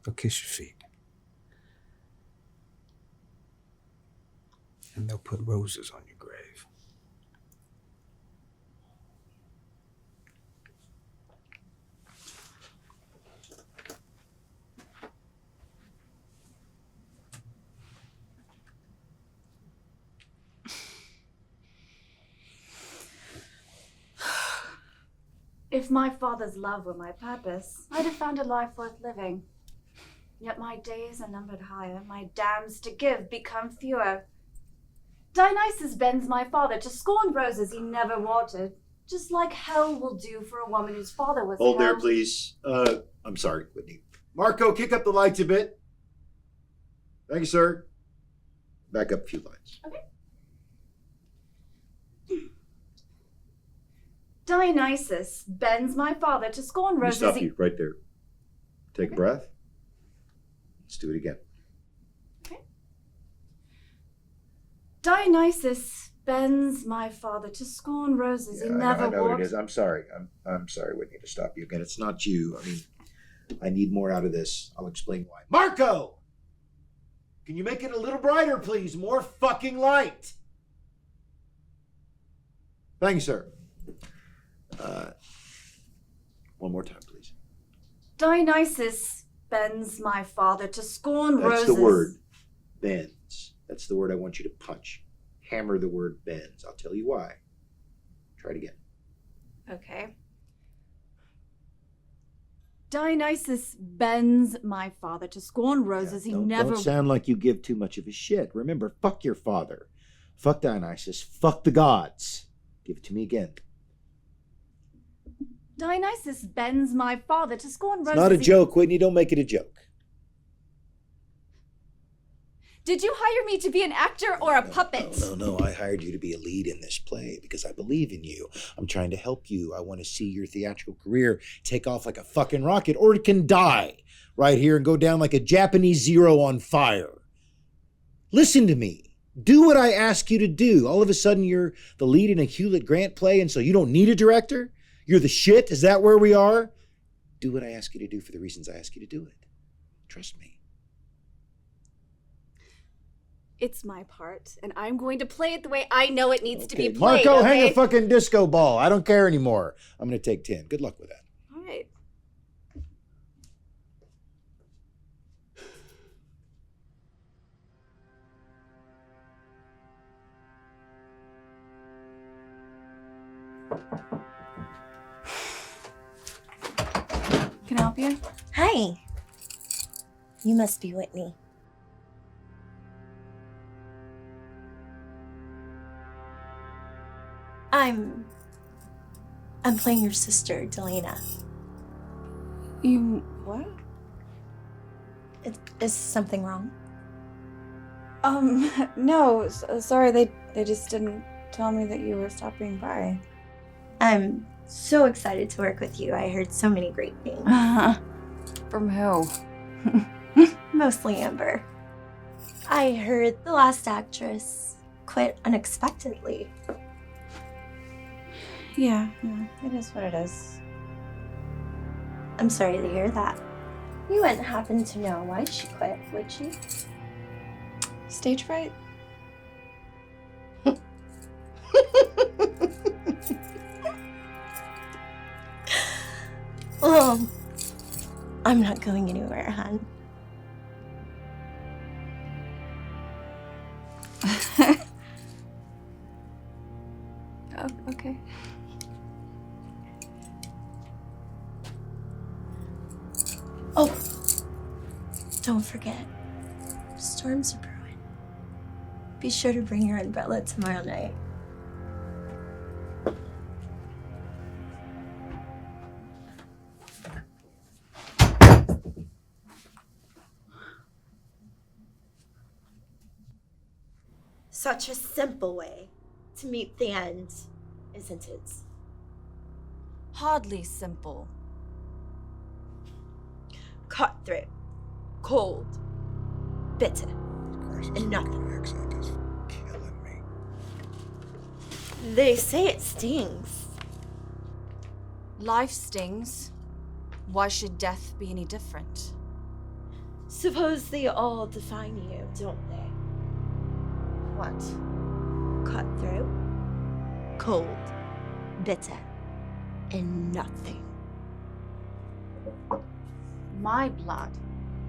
They'll kiss your feet, and they'll put roses on your grave. If my father's love were my purpose, I'd have found a life worth living. Yet my days are numbered higher, my dams to give become fewer. Dionysus bends my father to scorn roses he never watered, just like hell will do for a woman whose father was Hold there, held. please. I'm sorry, Whitney. Marco, kick up the lights a bit. Thank you, sir. Back up a few lights. Okay. Dionysus bends my father to scorn Let me roses stop he... you right there. Take a breath. Let's do it again. Dionysus bends my father to scorn roses he never I know what watered. it is. I'm sorry. I'm sorry, Whitney, to stop you again. It's not you. I mean, I need more out of this. I'll explain why. Marco! Can you make it a little brighter, please? More fucking light. Thank you, sir. One more time, please. Dionysus bends my father to scorn roses. That's the word. Bends. That's the word I want you to punch. Hammer the word bends. I'll tell you why. Try it again. Okay. Dionysus bends my father to scorn roses he never... Don't sound like you give too much of a shit. Remember, fuck your father. Fuck Dionysus. Fuck the gods. Give it to me again. Dionysus bends my father to scorn roses. It's not a joke, Whitney. Don't make it a joke. Did you hire me to be an actor or a puppet? No. I hired you to be a lead in this play because I believe in you. I'm trying to help you. I want to see your theatrical career take off like a fucking rocket, or it can die right here and go down like a Japanese Zero on fire. Listen to me. Do what I ask you to do. All of a sudden, you're the lead in a Hewlett Grant play, and so you don't need a director? You're the shit? Is that where we are? Do what I ask you to do for the reasons I ask you to do it. Trust me. It's my part, and I'm going to play it the way I know it needs to be played. Marco, okay? hang a fucking disco ball. I don't care anymore. I'm going to take 10. Good luck with that. All right. Can I help you? Hi. You must be Whitney. I'm playing your sister, Delana. You what? Is something wrong? No. Sorry, they just didn't tell me that you were stopping by. I'm so excited to work with you. I heard so many great things. From who? Mostly Amber. I heard the last actress quit unexpectedly. Yeah, it is what it is. I'm sorry to hear that. You wouldn't happen to know why she quit, would you? Stage fright? Well, I'm not going anywhere, hon. Oh, okay. Oh, don't forget, storms are brewing. Be sure to bring your umbrella tomorrow night. Such a simple way to meet the end, isn't it? Hardly simple. Cutthroat, cold, bitter, and nothing. Accent is killing me. They say it stings. Life stings. Why should death be any different? Suppose they all define you, don't they? What? Cutthroat, cold, bitter, and nothing. My blood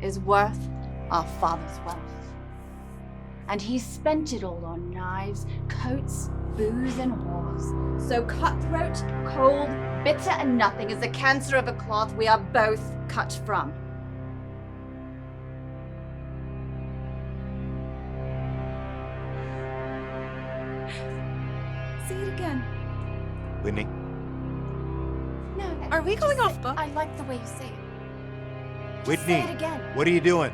is worth our father's wealth. And he spent it all on knives, coats, booze, and whores. So cutthroat, cold, bitter, and nothing is the cancer of a cloth we are both cut from. Say it again. Whitney? No. Are we going off book? I like the way you say it. Whitney, Say it again. what are you doing?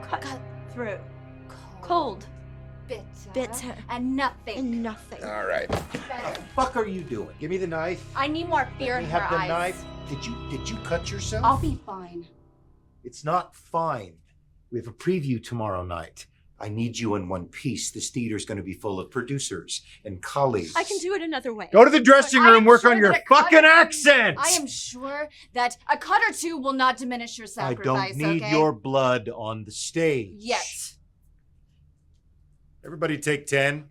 Cutthroat, cold, bitter, and nothing. and nothing. All right. What the fuck are you doing? Give me the knife. I need more fear Let in me her have the eyes. knife. Did you cut yourself? I'll be fine. It's not fine. We have a preview tomorrow night. I need you in one piece. This theater's going to be full of producers and colleagues. I can do it another way. Go to the dressing But I room, am work sure on your that a cut fucking or two- accent. I am sure that a cut or two will not diminish your I sacrifice, don't need okay? your blood on the stage. Yet. Everybody take 10.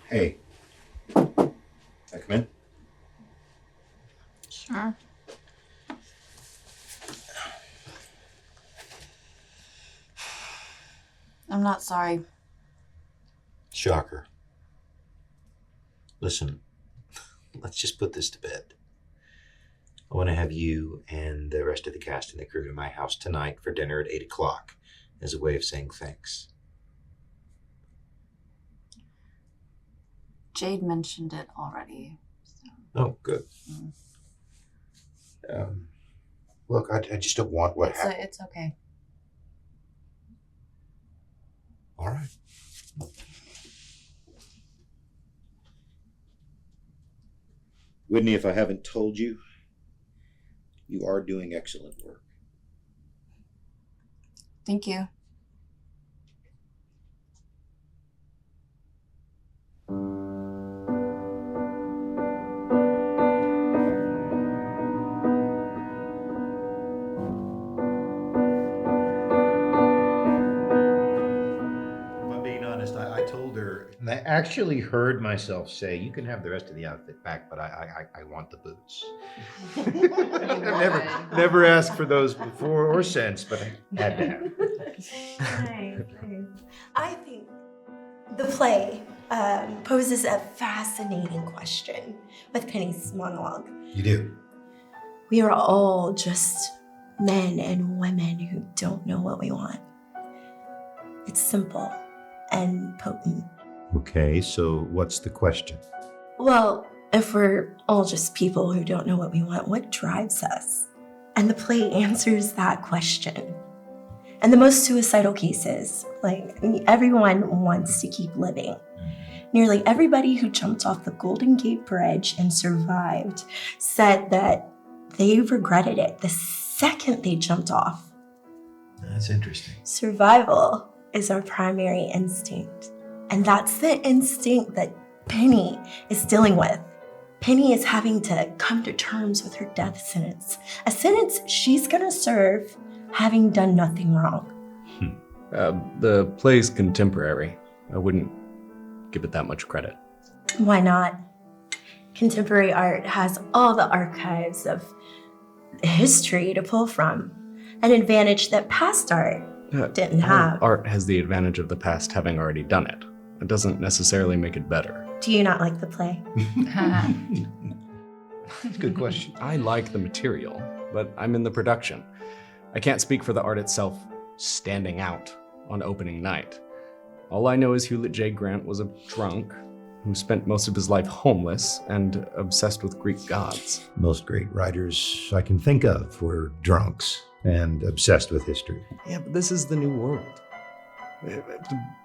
Hey. Can I come in? Sure. I'm not sorry. Shocker. Listen, let's just put this to bed. I want to have you and the rest of the cast and the crew to my house tonight for dinner at 8 o'clock as a way of saying thanks. Jade mentioned it already. So. Oh, good. Look, I just don't want what happened. It's okay. All right. Whitney, if I haven't told you, you are doing excellent work. Thank you. If I'm being honest, I told her, and I actually heard myself say, you can have the rest of the outfit back, but I want the boots. I've never asked for those before or since, but I had to have. Nice. I think the play poses a fascinating question with Penny's monologue. You do? We are all just men and women who don't know what we want. It's simple and potent. Okay, so what's the question? Well, If we're all just people who don't know what we want, what drives us? And the play answers that question. And the most suicidal cases, everyone wants to keep living. Nearly everybody who jumped off the Golden Gate Bridge and survived said that they regretted it the second they jumped off. That's interesting. Survival is our primary instinct. And that's the instinct that Penny is dealing with. Penny is having to come to terms with her death sentence, a sentence she's gonna serve having done nothing wrong. The play's contemporary. I wouldn't give it that much credit. Why not? Contemporary art has all the archives of history to pull from, an advantage that past art didn't have. Art has the advantage of the past having already done it. It doesn't necessarily make it better. Do you not like the play? That's a good question. I like the material, but I'm in the production. I can't speak for the art itself standing out on opening night. All I know is Hewlett J. Grant was a drunk who spent most of his life homeless and obsessed with Greek gods. Most great writers I can think of were drunks and obsessed with history. Yeah, but this is the new world. The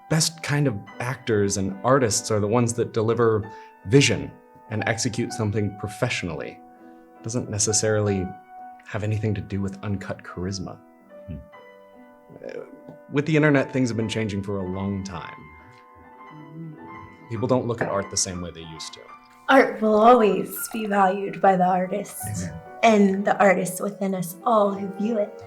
best kind of actors and artists are the ones that deliver vision and execute something professionally. It doesn't necessarily have anything to do with uncut charisma. With the internet, things have been changing for a long time. People don't look at art the same way they used to. Art will always be valued by the artists, and the artists within us all who view it.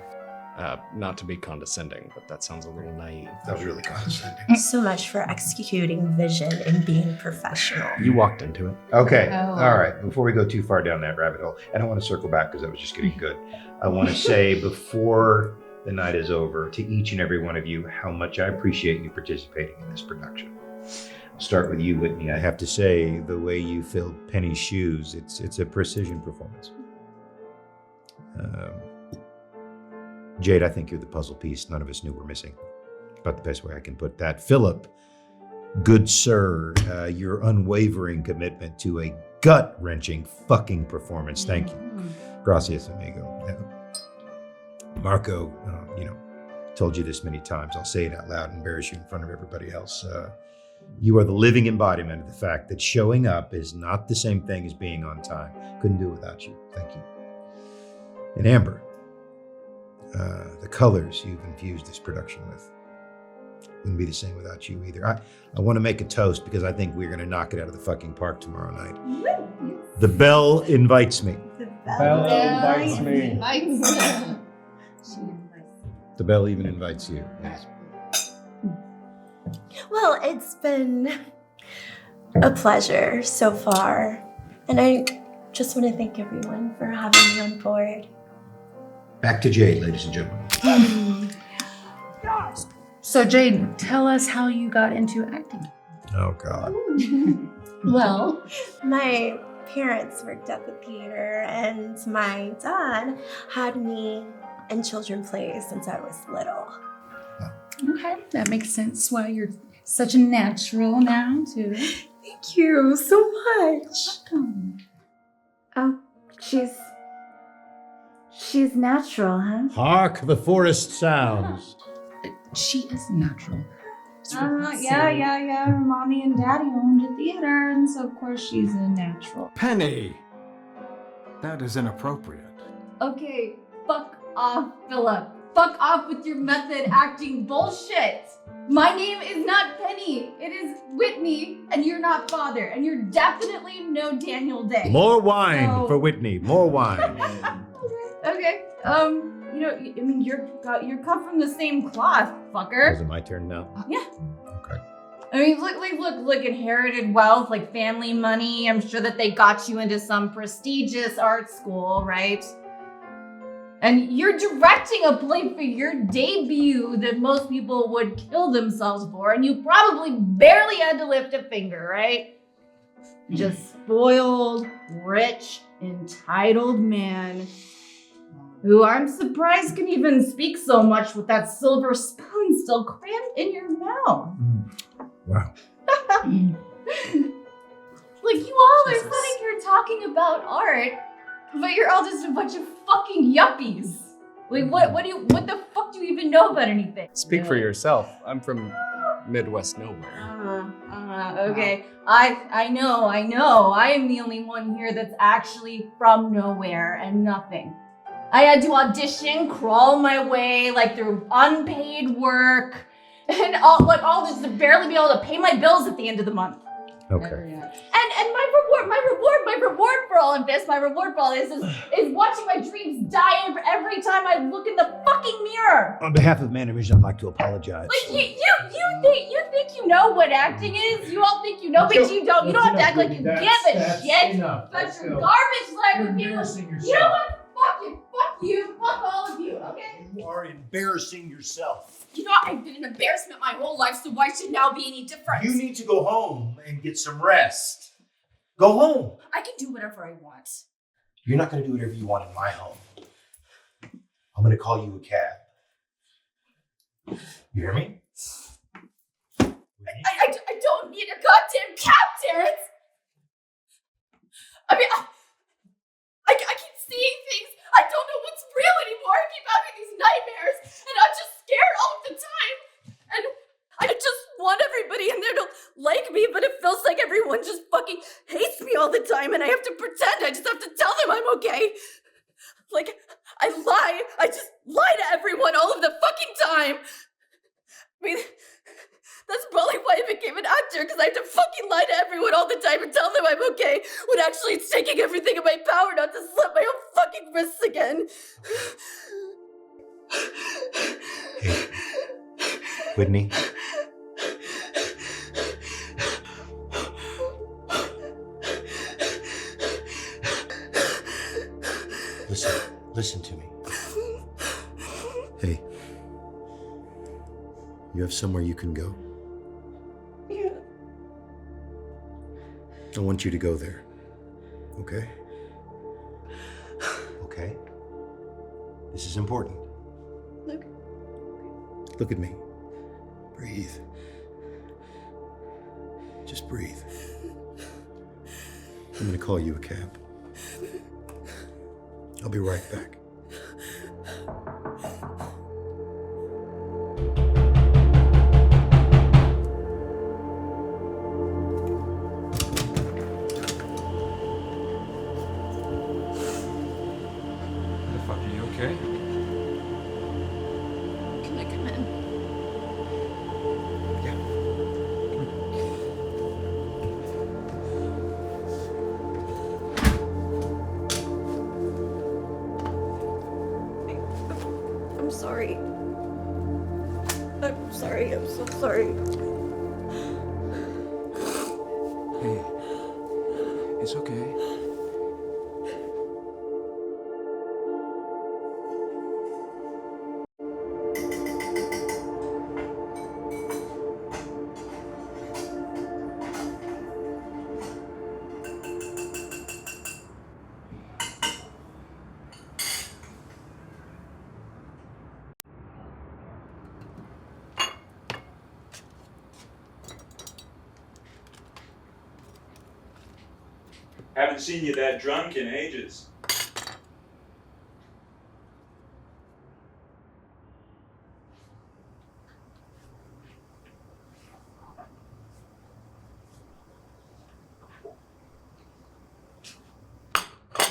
Not to be condescending, but that sounds a little naive. That was really condescending. So much for executing vision and being professional. You walked into it. Okay, all right. Before we go too far down that rabbit hole, I don't want to circle back because that was just getting good. I want to say before the night is over to each and every one of you how much I appreciate you participating in this production. I'll start with you, Whitney. I have to say, the way you filled Penny's shoes, it's a precision performance. Jade, I think you're the puzzle piece none of us knew were missing. About the best way I can put that. Philip, good sir, your unwavering commitment to a gut-wrenching fucking performance. Thank you. Gracias, amigo. Marco, told you this many times. I'll say it out loud and embarrass you in front of everybody else. You are the living embodiment of the fact that showing up is not the same thing as being on time. Couldn't do it without you. Thank you. And Amber, the colors you've infused this production with wouldn't be the same without you either. I want to make a toast because I think we're going to knock it out of the fucking park tomorrow night. The bell invites me. The bell invites me. The bell even invites you. Yes. Well, it's been a pleasure so far. And I just want to thank everyone for having me on board. Back to Jade, ladies and gentlemen. So Jade, tell us how you got into acting. Oh, God. Well, my parents worked at the theater, and my dad had me in children's plays since I was little. Okay, that makes sense why you're such a natural now, too. Thank you so much. Welcome. Oh, she's natural, huh? Hark the forest sounds. She is natural. Yeah. Her mommy and daddy owned a theater, and so of course she's a natural. Penny! That is inappropriate. Okay, fuck off, Philip. Fuck off with your method acting bullshit. My name is not Penny. It is Whitney, and you're not Father, and you're definitely no Daniel Day. More wine for Whitney. More wine. Okay. You're cut from the same cloth, fucker. Is it my turn now? Yeah. Okay. I mean, look, inherited wealth, like family money. I'm sure that they got you into some prestigious art school, right? And you're directing a play for your debut that most people would kill themselves for, and you probably barely had to lift a finger, right? Just spoiled, rich, entitled man who I'm surprised can even speak so much with that silver spoon still crammed in your mouth. Wow. Like, you all are sitting here talking about art, but you're all just a bunch of fucking yuppies. Like, what the fuck do you even know about anything? Speak for yourself. I'm from Midwest nowhere. Okay. I know. I am the only one here that's actually from nowhere and nothing. I had to audition, crawl my way, like, through unpaid work, and all just to barely be able to pay my bills at the end of the month. Okay. And my reward for all of this, is watching my dreams die every time I look in the fucking mirror. On behalf of Manavision, I'd like to apologize. Like, you think you know what acting is? You all think you know, but you don't. You don't have to act like you give a shit. But you're garbage like people. You know what? Fuck you. Fuck all of you, okay? You are embarrassing yourself. You know, I've been an embarrassment my whole life, so why should now be any different? You need to go home and get some rest. Go home. I can do whatever I want. You're not going to do whatever you want in my home. I'm going to call you a cab. You hear me? I don't need a goddamn cab, Terrence! I mean, I keep seeing things. I don't know what's real anymore. I keep having these nightmares, and I'm just scared all the time. And I just want everybody in there to like me, but it feels like everyone just fucking hates me all the time, and I have to pretend. I just have to tell them I'm okay. Like, I just lie to everyone all of the fucking time. I mean, that's probably why I became an actor, because I have to fucking lie to everyone all the time and tell them I'm okay, when actually it's taking everything in my power not to slit my own fucking wrists again. Hey, Whitney. Listen to me. Hey, you have somewhere you can go? Yeah. I want you to go there. Okay? Okay? This is important. Look. Look at me. Breathe. Just breathe. I'm gonna call you a cab. I'll be right back. Okay. Can I come in? I'm sorry. I'm sorry. I'm so sorry. Hey, it's okay. Haven't seen you that drunk in ages.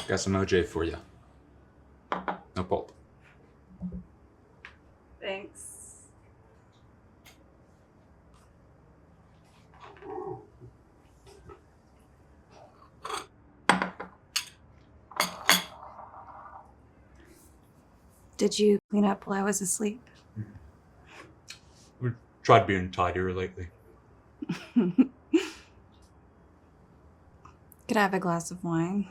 Got some OJ for you. No pulp. Thanks. Did you clean up while I was asleep? We tried being tidier lately. Could I have a glass of wine?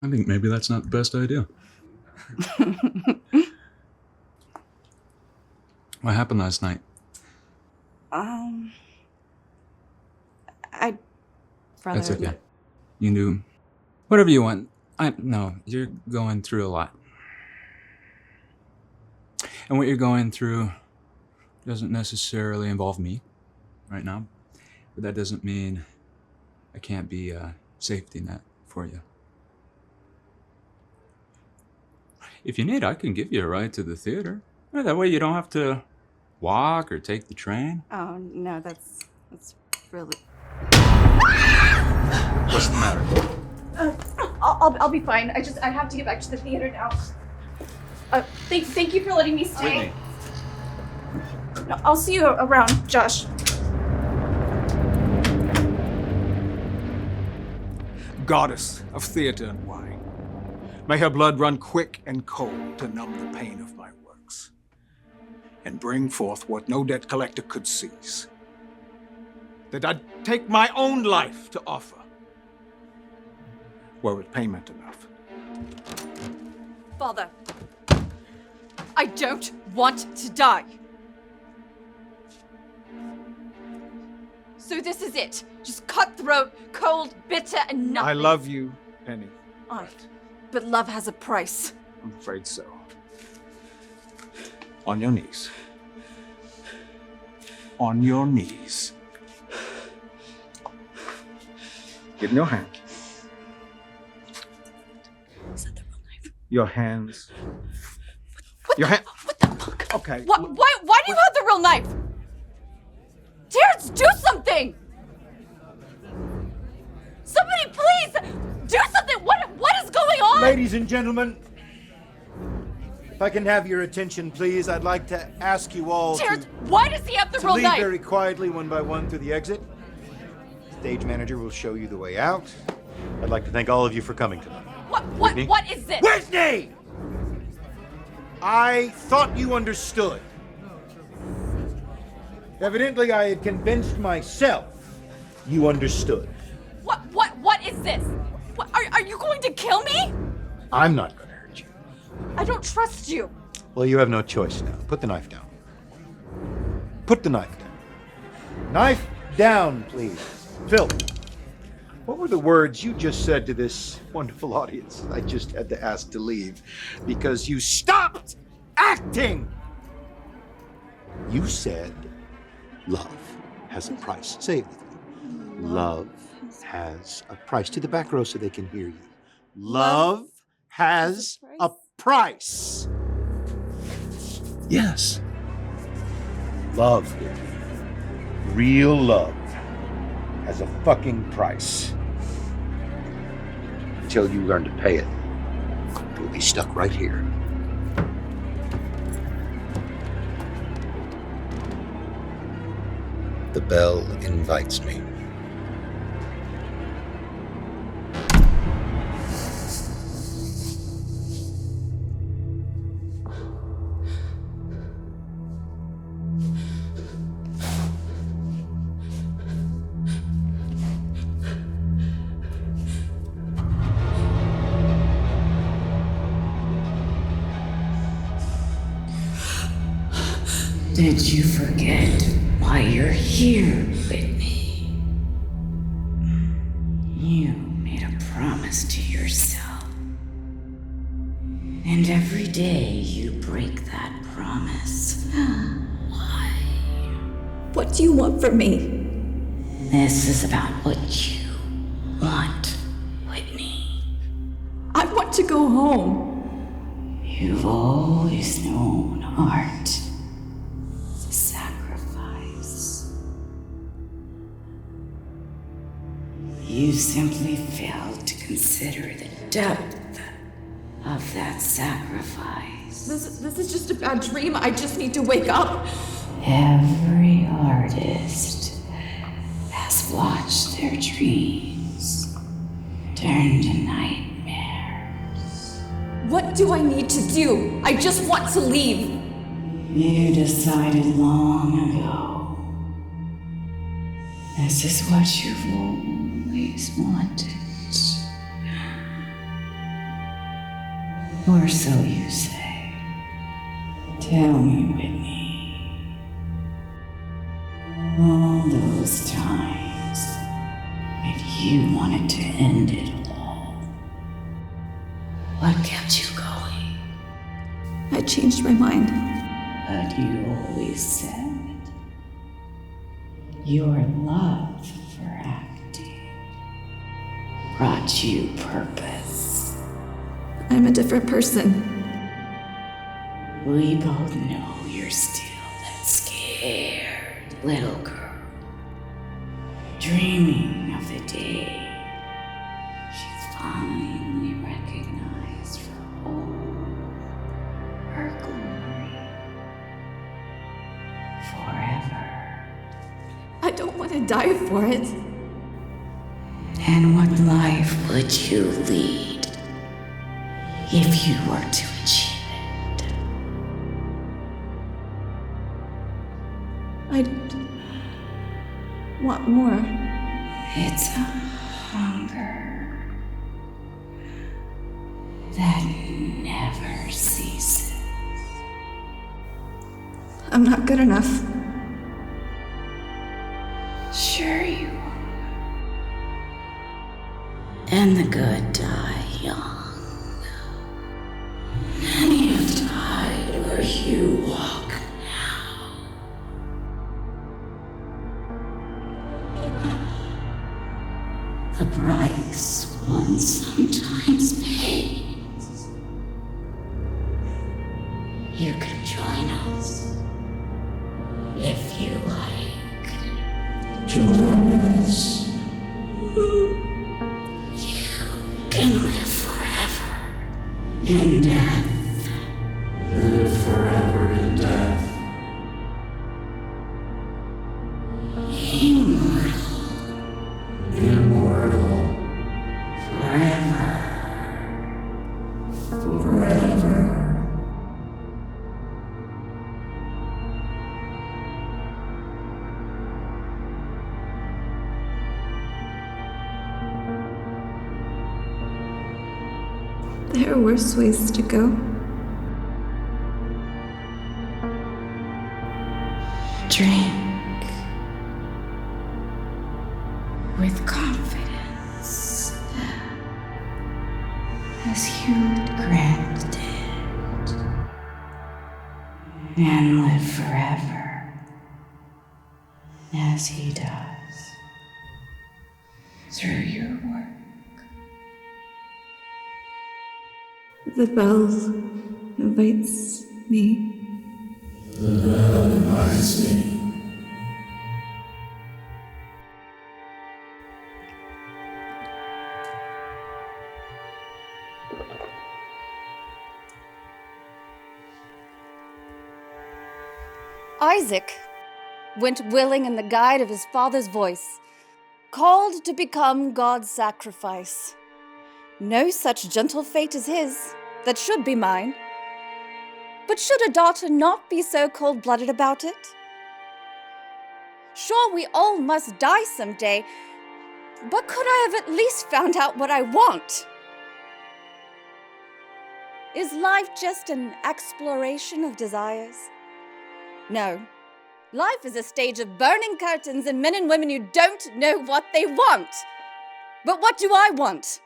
I think maybe that's not the best idea. What happened last night? I'd rather... That's okay. You can do whatever you want. No, you're going through a lot. And what you're going through doesn't necessarily involve me right now. But that doesn't mean I can't be a safety net for you. If you need, I can give you a ride to the theater. That way you don't have to walk or take the train. Oh, no, that's really... What's the matter? I'll be fine. I have to get back to the theater now. Thank you for letting me stay. No, I'll see you around, Josh. Goddess of theater and wine, may her blood run quick and cold to numb the pain of my works, and bring forth what no debt collector could seize. That I'd take my own life to offer, were it payment enough. Father, I don't want to die. So this is it. Just cutthroat, cold, bitter, and nothing. I love you, Penny. But love has a price. I'm afraid so. On your knees. On your knees. Give me your hand. Is that the real knife? Your hands. Your hand. What the fuck? Okay. Why do you have the real knife? Terrence, do something! Somebody please do something! What is going on? Ladies and gentlemen, if I can have your attention, please, I'd like to ask you all Terrence, why does he have the to real leave knife? very quietly one by one through the exit. Stage manager will show you the way out. I'd like to thank all of you for coming tonight. What is this? Whitney! I thought you understood. Evidently, I had convinced myself you understood. What is this? Are you going to kill me? I'm not going to hurt you. I don't trust you. Well, you have no choice now. Put the knife down. Put the knife down. Knife down, please. Phil, what were the words you just said to this wonderful audience? I just had to ask to leave because you stopped acting. You said love has a price. Say it with me. Love has a price. To the back row so they can hear you. Love has a price. Yes. Love. Real love has a fucking price. Until you learn to pay it, you'll be stuck right here. The bell invites me. Did you forget why you're here, Whitney? You made a promise to yourself. And every day you break that promise. Why? What do you want from me? This is about what you want, Whitney. I want to go home. You've always known art. Sacrifice. You simply failed to consider the depth of that sacrifice. This is just a bad dream. I just need to wake up. Every artist has watched their dreams turn to nightmares. What do I need to do? I just want to leave. You decided long ago. This is what you've always wanted. Or so you say. Tell me, Whitney. All those times that you wanted to end it all. What kept you going? I changed my mind. But you always said your love for acting brought you purpose. I'm a different person. We both know you're still that scared little girl, dreaming of the day she's finally recognized for all her glory forever. I don't want to die for it. And what life would you lead if you were to achieve it? I'd want more. It's a hunger that never ceases. I'm not good enough. Sure you are. And the good die young. Many have died where you walk now. The price one sometimes pays. You can join us if you like. Join us. Can live forever in death. Live forever in death. Immortal. Immortal. Forever. Forever. There are worse ways to go. Drink with confidence, as Hewlett Grant did, and live forever, as he does, through your work. The bell invites me. The bell invites me. Isaac went willing in the guide of his father's voice, called to become God's sacrifice. No such gentle fate as his, that should be mine. But should a daughter not be so cold-blooded about it? Sure, we all must die someday, but could I have at least found out what I want? Is life just an exploration of desires? No. Life is a stage of burning curtains and men and women who don't know what they want. But what do I want?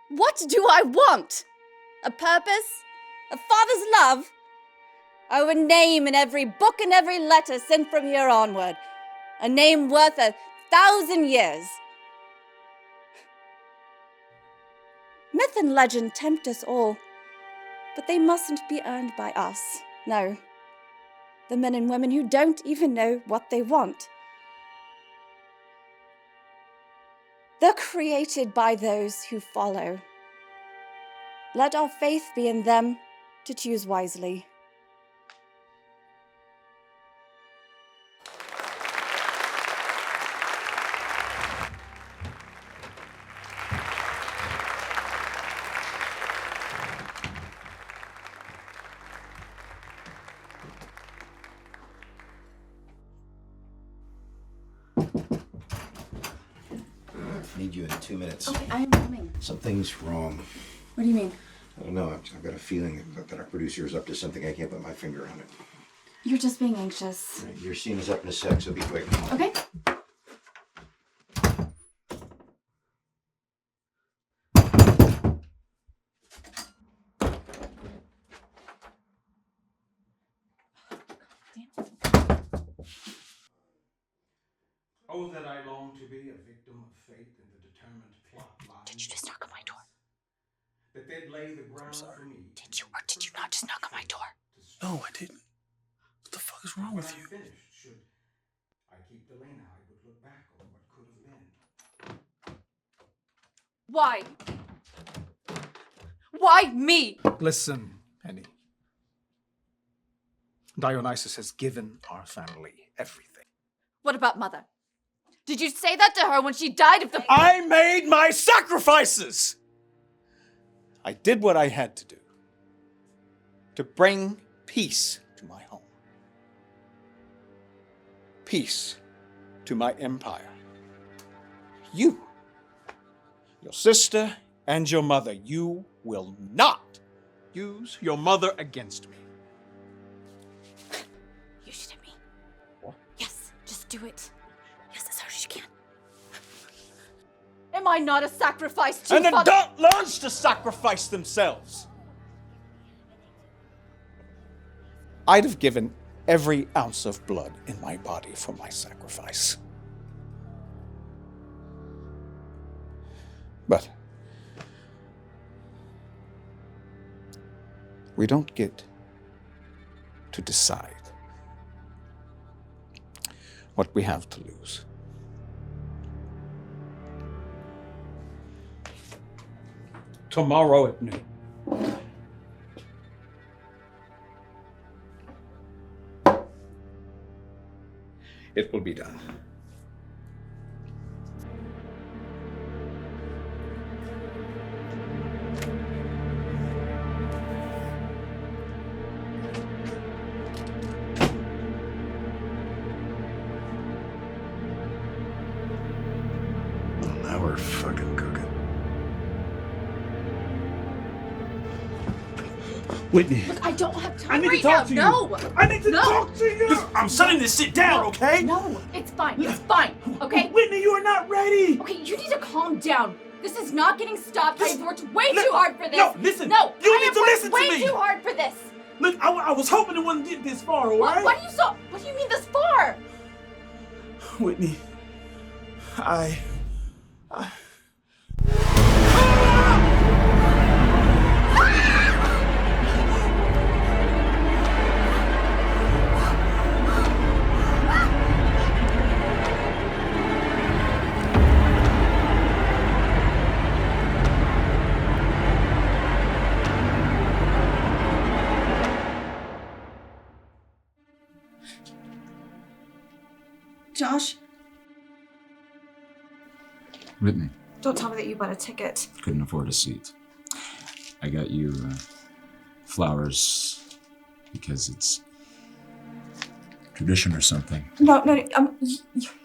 What do I want? A purpose? A father's love? Oh, a name in every book and every letter sent from here onward. A name worth 1,000 years. Myth and legend tempt us all, but they mustn't be earned by us. No. The men and women who don't even know what they want. They're created by those who follow. Let our faith be in them to choose wisely. Need you in 2 minutes. Okay, I am coming. Something's wrong. What do you mean? I don't know. I've got a feeling that our producer is up to something. I can't put my finger on it. You're just being anxious. Right, your scene is up in a sec, so be quick. Okay. Oh, that I long to to be a victim of fate and the determined plot line. Did you just knock on my door? That they'd lay the ground for me. Did you or did you not just knock on my door? No, I didn't. What the fuck is wrong with you? Finished, should I keep the lane, I would look back on what could have been. Why? Why me? Listen, Penny. Dionysus has given our family everything. What about Mother? Did you say that to her when she died of the... I made my sacrifices! I did what I had to do to bring peace to my home. Peace to my empire. You, your sister, and your mother, you will not use your mother against me. You should hit me. What? Yes, just do it. Yes, as hard as you can. Am I not a sacrifice to An Father? adult learns to sacrifice themselves. I'd have given every ounce of blood in my body for my sacrifice. But we don't get to decide what we have to lose. Tomorrow at noon. It will be done. Well, now we're fucking cooking. Whitney. Look, I don't have time I need right to talk now. to you. No. I need to No. talk to you. I'm shutting this shit down, okay? No, it's fine. It's fine. Okay? Whitney, you are not ready. Okay, you need to calm down. This is not getting stopped. I have worked way too hard for this. No, listen. No, You I need have to worked listen to way me. too hard for this. Look, I was hoping it wouldn't get this far, all right? What do you mean this far? Whitney, I... Josh, Whitney, don't tell me that you bought a ticket. couldn't afford a seat. I got you flowers because it's tradition or something. No,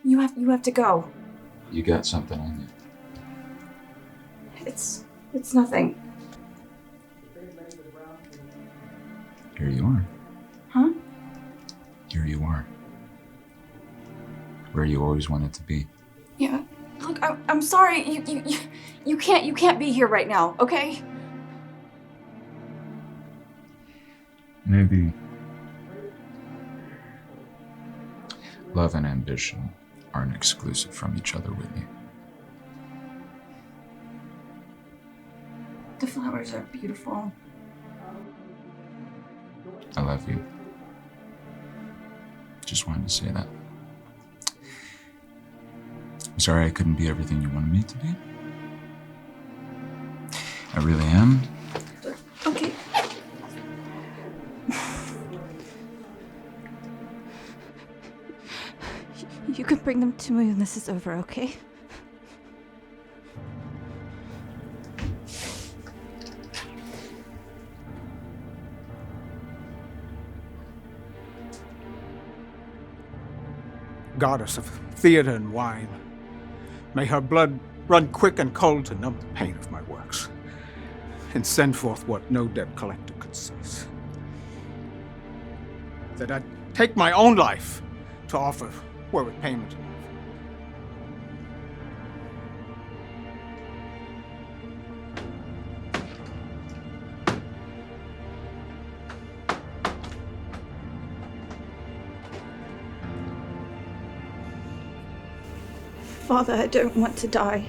you have to go. You got something on you. It's nothing. Here you are. Huh? Here you are. Where you always wanted to be. Yeah. Look, I'm sorry. You can't be here right now, okay? Maybe love and ambition aren't exclusive from each other, Whitney. The flowers are beautiful. I love you. Just wanted to say that. I'm sorry I couldn't be everything you wanted me to be. I really am. Okay. You can bring them to me when this is over, okay? Goddess of theater and wine, may her blood run quick and cold to numb the pain of my works, and send forth what no debt collector could seize. That I take my own life to offer wherewith payment enough. Father, I don't want to die.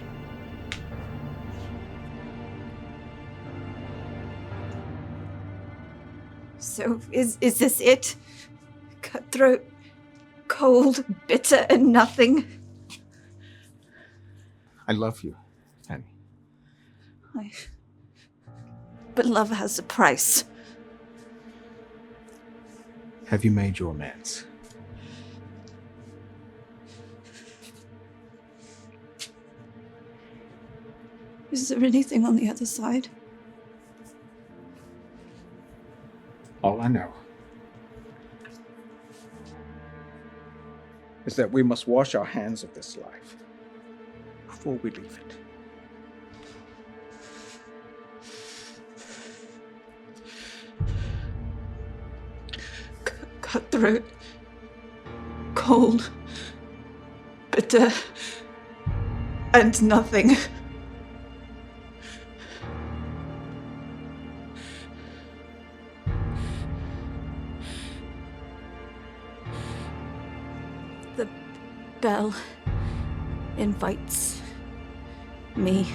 So, is this it? Cutthroat, cold, bitter, and nothing? I love you, Penny. But love has a price. Have you made your amends? Is there anything on the other side? All I know is that we must wash our hands of this life before we leave it. Cutthroat, cold, bitter, and nothing. The bell invites me.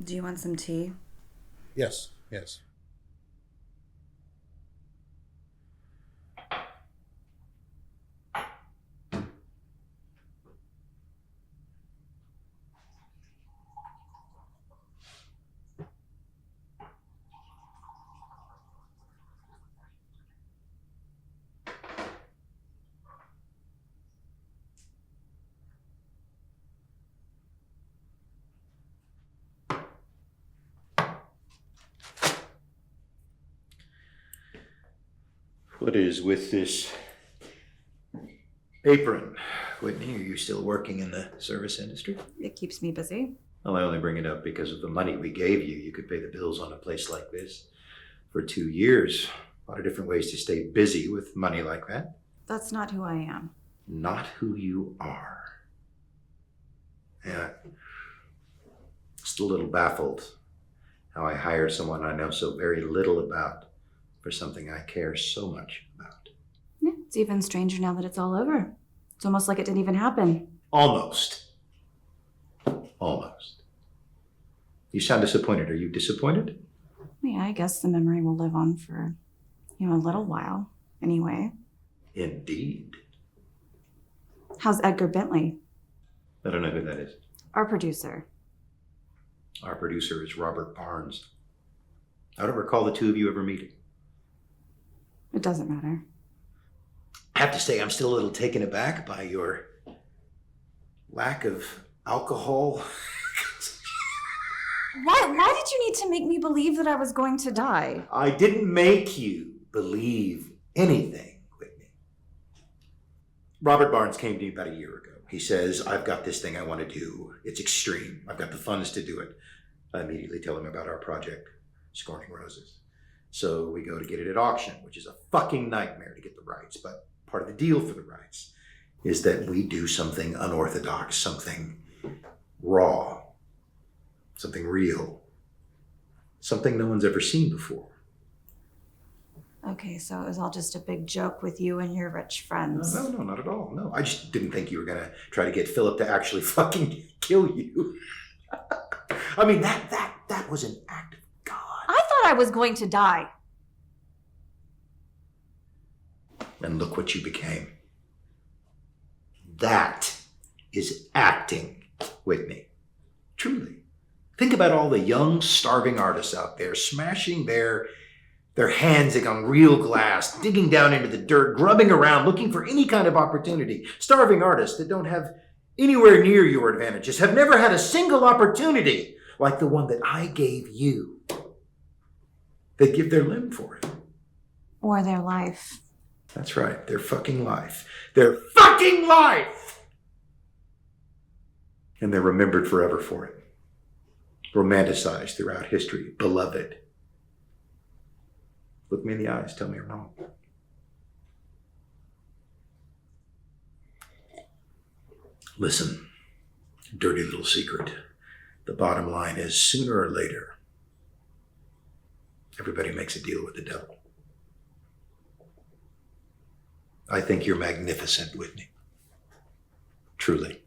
Do you want some tea? Yes, yes. What is with this apron, Whitney? Are you still working in the service industry? It keeps me busy. Well, I only bring it up because of the money we gave you. You could pay the bills on a place like this for 2 years A lot of different ways to stay busy with money like that. That's not who I am. Not who you are. Yeah. Just a little baffled how I hired someone I know so very little about for something I care so much about. Yeah, it's even stranger now that it's all over. It's almost like it didn't even happen. Almost. Almost. You sound disappointed. Are you disappointed? Yeah, I guess the memory will live on for, a little while. Anyway. Indeed. How's Edgar Bentley? I don't know who that is. Our producer. Our producer is Robert Barnes. I don't recall the two of you ever meeting. It doesn't matter. I have to say, I'm still a little taken aback by your lack of alcohol. Why did you need to make me believe that I was going to die? I didn't make you believe anything, Whitney. Robert Barnes came to me about a year ago. He says, I've got this thing I want to do. It's extreme. I've got the funds to do it. I immediately tell him about our project, Scorning Roses. So we go to get it at auction, which is a fucking nightmare to get the rights. But part of the deal for the rights is that we do something unorthodox, something raw, something real, something no one's ever seen before. Okay, so it was all just a big joke with you and your rich friends. No, not at all. No, I just didn't think you were going to try to get Philip to actually fucking kill you. I mean, that was an act of God. I thought I was going to die. And look what you became. That is acting, Whitney. Truly. Think about all the young, starving artists out there smashing their hands on real glass, digging down into the dirt, grubbing around, looking for any kind of opportunity. Starving artists that don't have anywhere near your advantages, have never had a single opportunity like the one that I gave you. They'd give their limb for it. Or their life. That's right, their fucking life. Their fucking life! And they're remembered forever for it. Romanticized throughout history, beloved. Look me in the eyes, tell me I'm wrong. Listen, dirty little secret. The bottom line is, sooner or later, everybody makes a deal with the devil. I think you're magnificent, Whitney. Truly.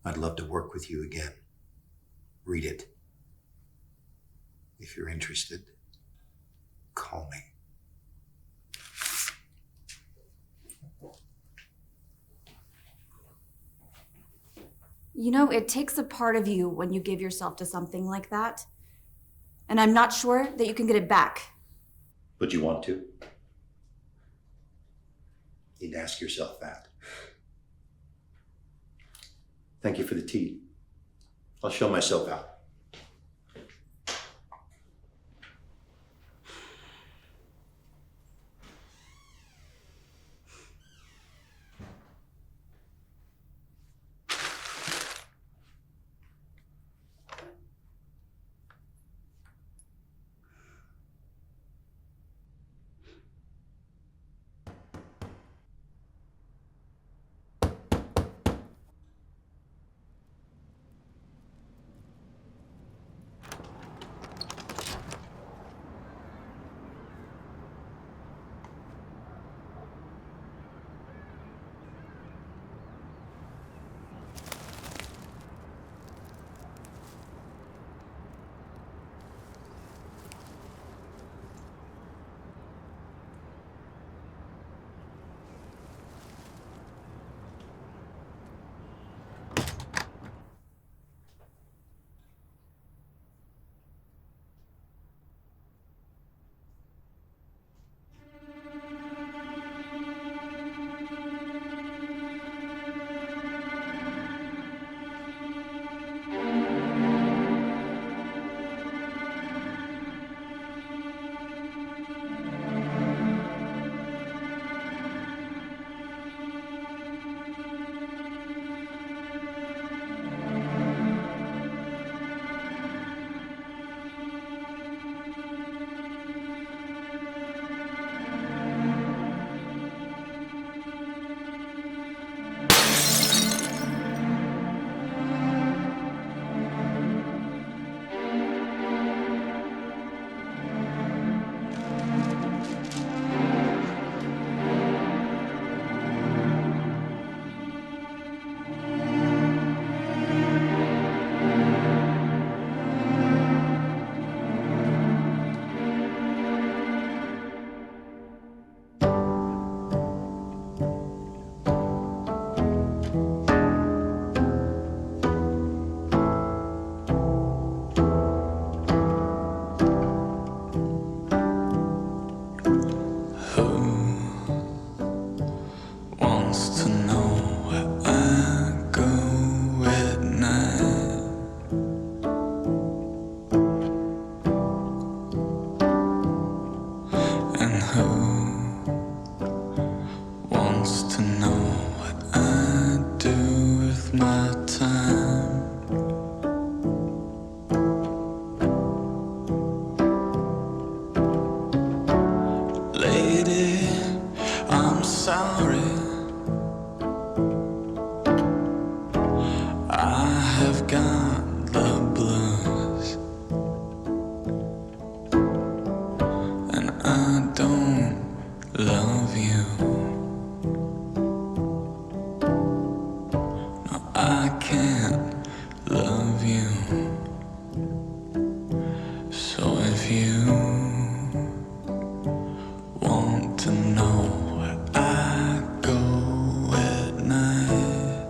I'd love to work with you again. Read it. If you're interested, call me. It takes a part of you when you give yourself to something like that. And I'm not sure that you can get it back. But you want to? You'd ask yourself that. Thank you for the tea. I'll show myself out. who wants to know what I do with my time? Lady, I'm sorry. I have got the blues, and I don't love you. No, I can't love you. So if you want to know where I go at night,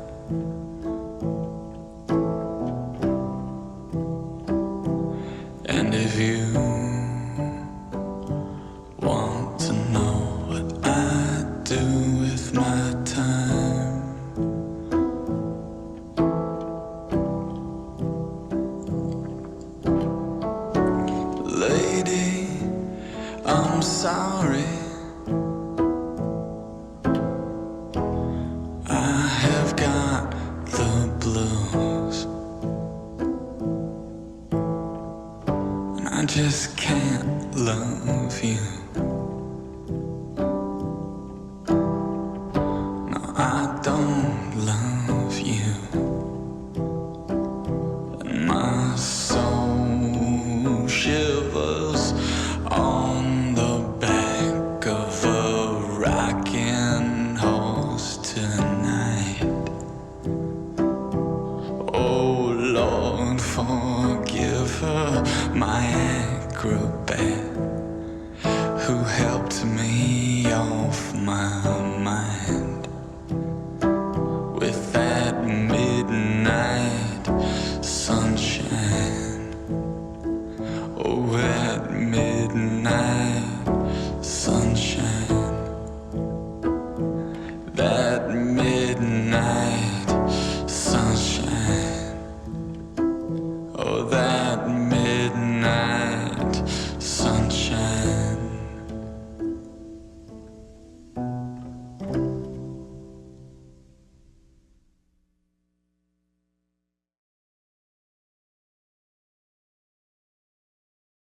and if you want to know what I do with my time, lady, I'm sorry. I have got the blues, and I just can't love you. No, I don't love you. And my soul shivers on the back of a rocking horse tonight. Oh Lord, forgive her, my acrobat, who helped me off my mind.